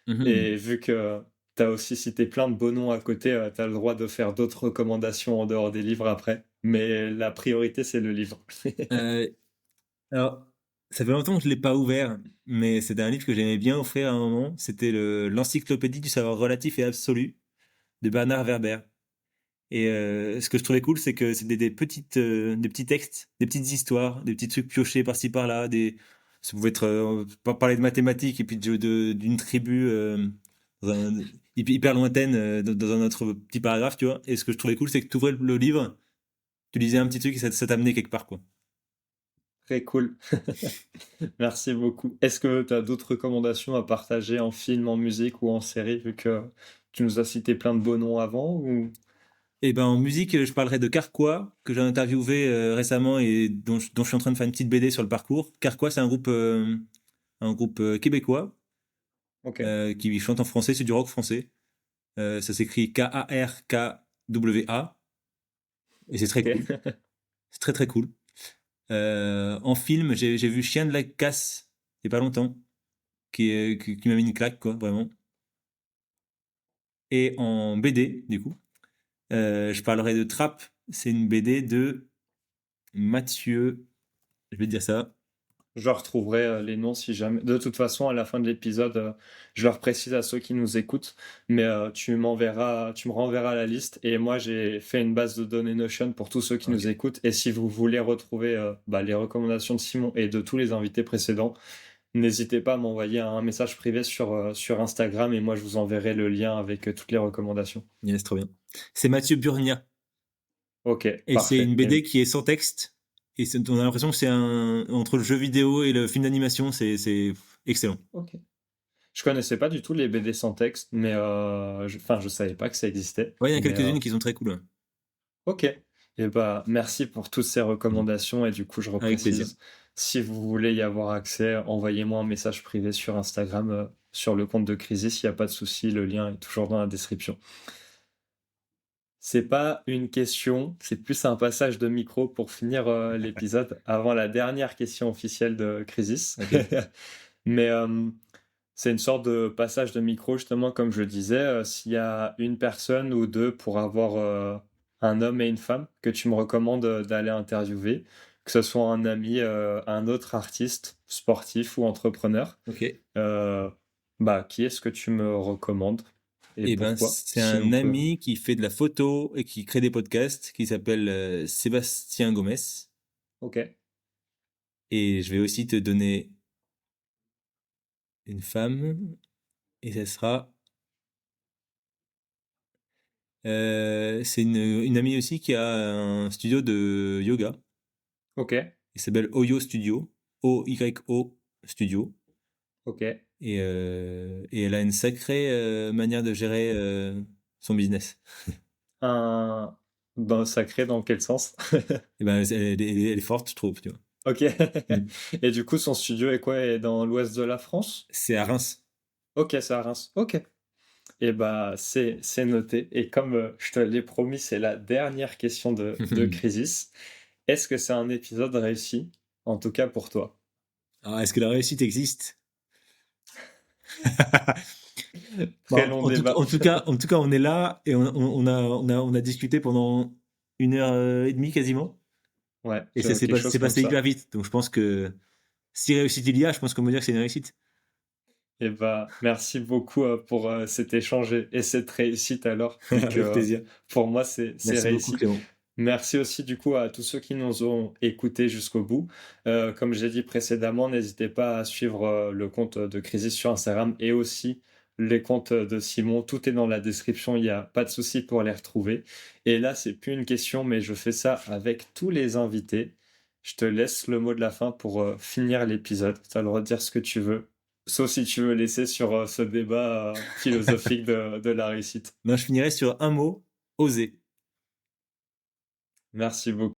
Mhm. Et vu que tu as aussi cité plein de beaux noms à côté, tu as le droit de faire d'autres recommandations en dehors des livres après. mais la priorité, c'est le livre. Euh, alors, ça fait longtemps que je l'ai pas ouvert, mais c'était un livre que j'aimais bien offrir à un moment. C'était l'Encyclopédie du savoir relatif et absolu de Bernard Werber. Et ce que je trouvais cool, c'est que c'est des petits textes, des petites histoires, des petits trucs piochés par-ci par-là. Ça pouvait être parler de mathématiques et puis d'une tribu dans hyper lointaine dans un autre petit paragraphe, tu vois. Et ce que je trouvais cool, c'est que tu ouvrais le livre, tu lisais un petit truc et ça t'amenait quelque part, quoi. Très cool. Merci beaucoup. Est-ce que tu as d'autres recommandations à partager en film, en musique ou en série, vu que tu nous as cité plein de beaux noms avant ou... Et ben en musique, je parlerai de Carquois, que j'ai interviewé récemment et dont je suis en train de faire une petite BD sur le parcours. Carquois, c'est un groupe québécois Ok. qui chante en français, c'est du rock français. Ça s'écrit Karkwa. Et c'est très Ok. cool. C'est très très cool. En film, j'ai vu Chien de la casse il y a pas longtemps, qui m'a mis une claque, quoi, vraiment. Et en BD, du coup, je parlerai de Trappe. C'est une BD de Mathieu. Je vais te dire ça. Je retrouverai les noms si jamais. De toute façon, à la fin de l'épisode, je leur précise à ceux qui nous écoutent, mais tu me renverras la liste. Et moi, j'ai fait une base de données Notion pour tous ceux qui Ok. nous écoutent. Et si vous voulez retrouver les recommandations de Simon et de tous les invités précédents, n'hésitez pas à m'envoyer un message privé sur Instagram et moi, je vous enverrai le lien avec toutes les recommandations. Yes, trop bien. C'est Mathieu Burnia. Ok, Et c'est parfait. une BD qui est sans texte. Et on a l'impression que c'est entre le jeu vidéo et le film d'animation, c'est excellent. Ok. Je connaissais pas du tout les BD sans texte, mais je savais pas que ça existait. Ouais, il y en a Mais quelques-unes qui sont très cool, hein. ok. Et bah merci pour toutes ces recommandations et du coup je Avec plaisir. reprécise, si vous voulez y avoir accès, envoyez-moi un message privé sur Instagram, sur le compte de Crisis, il n'y a pas de souci, le lien est toujours dans la description. C'est pas une question, c'est plus un passage de micro pour finir l'épisode avant la dernière question officielle de Crisis. Ok. Mais c'est une sorte de passage de micro, justement, comme je disais, s'il y a une personne ou deux pour avoir un homme et une femme que tu me recommandes d'aller interviewer, que ce soit un ami, un autre artiste, sportif ou entrepreneur, Ok. euh, qui est-ce que tu me recommandes et Et ben, pourquoi? c'est Si un on peut. ami qui fait de la photo et qui crée des podcasts qui s'appelle Sébastien Gomez. Ok. Et je vais aussi te donner une femme. Et ça sera. C'est une amie aussi qui a un studio de yoga. Ok. Il s'appelle Oyo Studio. O-Y-O Studio. Ok. Et elle a une sacrée manière de gérer son business. Un sacré dans quel sens? Et ben, elle est forte, je trouve, tu vois. Ok. Mm. Et du coup, son studio est quoi? Est dans l'ouest de la France? C'est à Reims. Ok, c'est à Reims. Ok. Et bah, c'est noté. Et comme je te l'ai promis, c'est la dernière question de Crisis. Est-ce que c'est un épisode réussi? En tout cas pour toi. Alors, est-ce que la réussite existe? Très Bon, long débat. en tout cas, on est là et on a discuté pendant 1 heure et demie quasiment. Ouais, Et ça quelque chose s'est comme passé ça. hyper vite. Donc je pense que si réussite il y a, je pense qu'on peut dire que c'est une réussite. Et bah, merci beaucoup pour cet échange et cette réussite alors, vu que Avec plaisir. pour moi, c'est Merci beaucoup, réussi. Clément. Merci aussi du coup à tous ceux qui nous ont écoutés jusqu'au bout. Comme j'ai dit précédemment, n'hésitez pas à suivre le compte de Crisis sur Instagram et aussi les comptes de Simon. Tout est dans la description, il n'y a pas de souci pour les retrouver. Et là, c'est plus une question, mais je fais ça avec tous les invités. Je te laisse le mot de la fin pour finir l'épisode. Tu as le droit de dire ce que tu veux. Sauf si tu veux laisser sur ce débat philosophique de la réussite. Ben, je finirai sur un mot, oser. Merci beaucoup.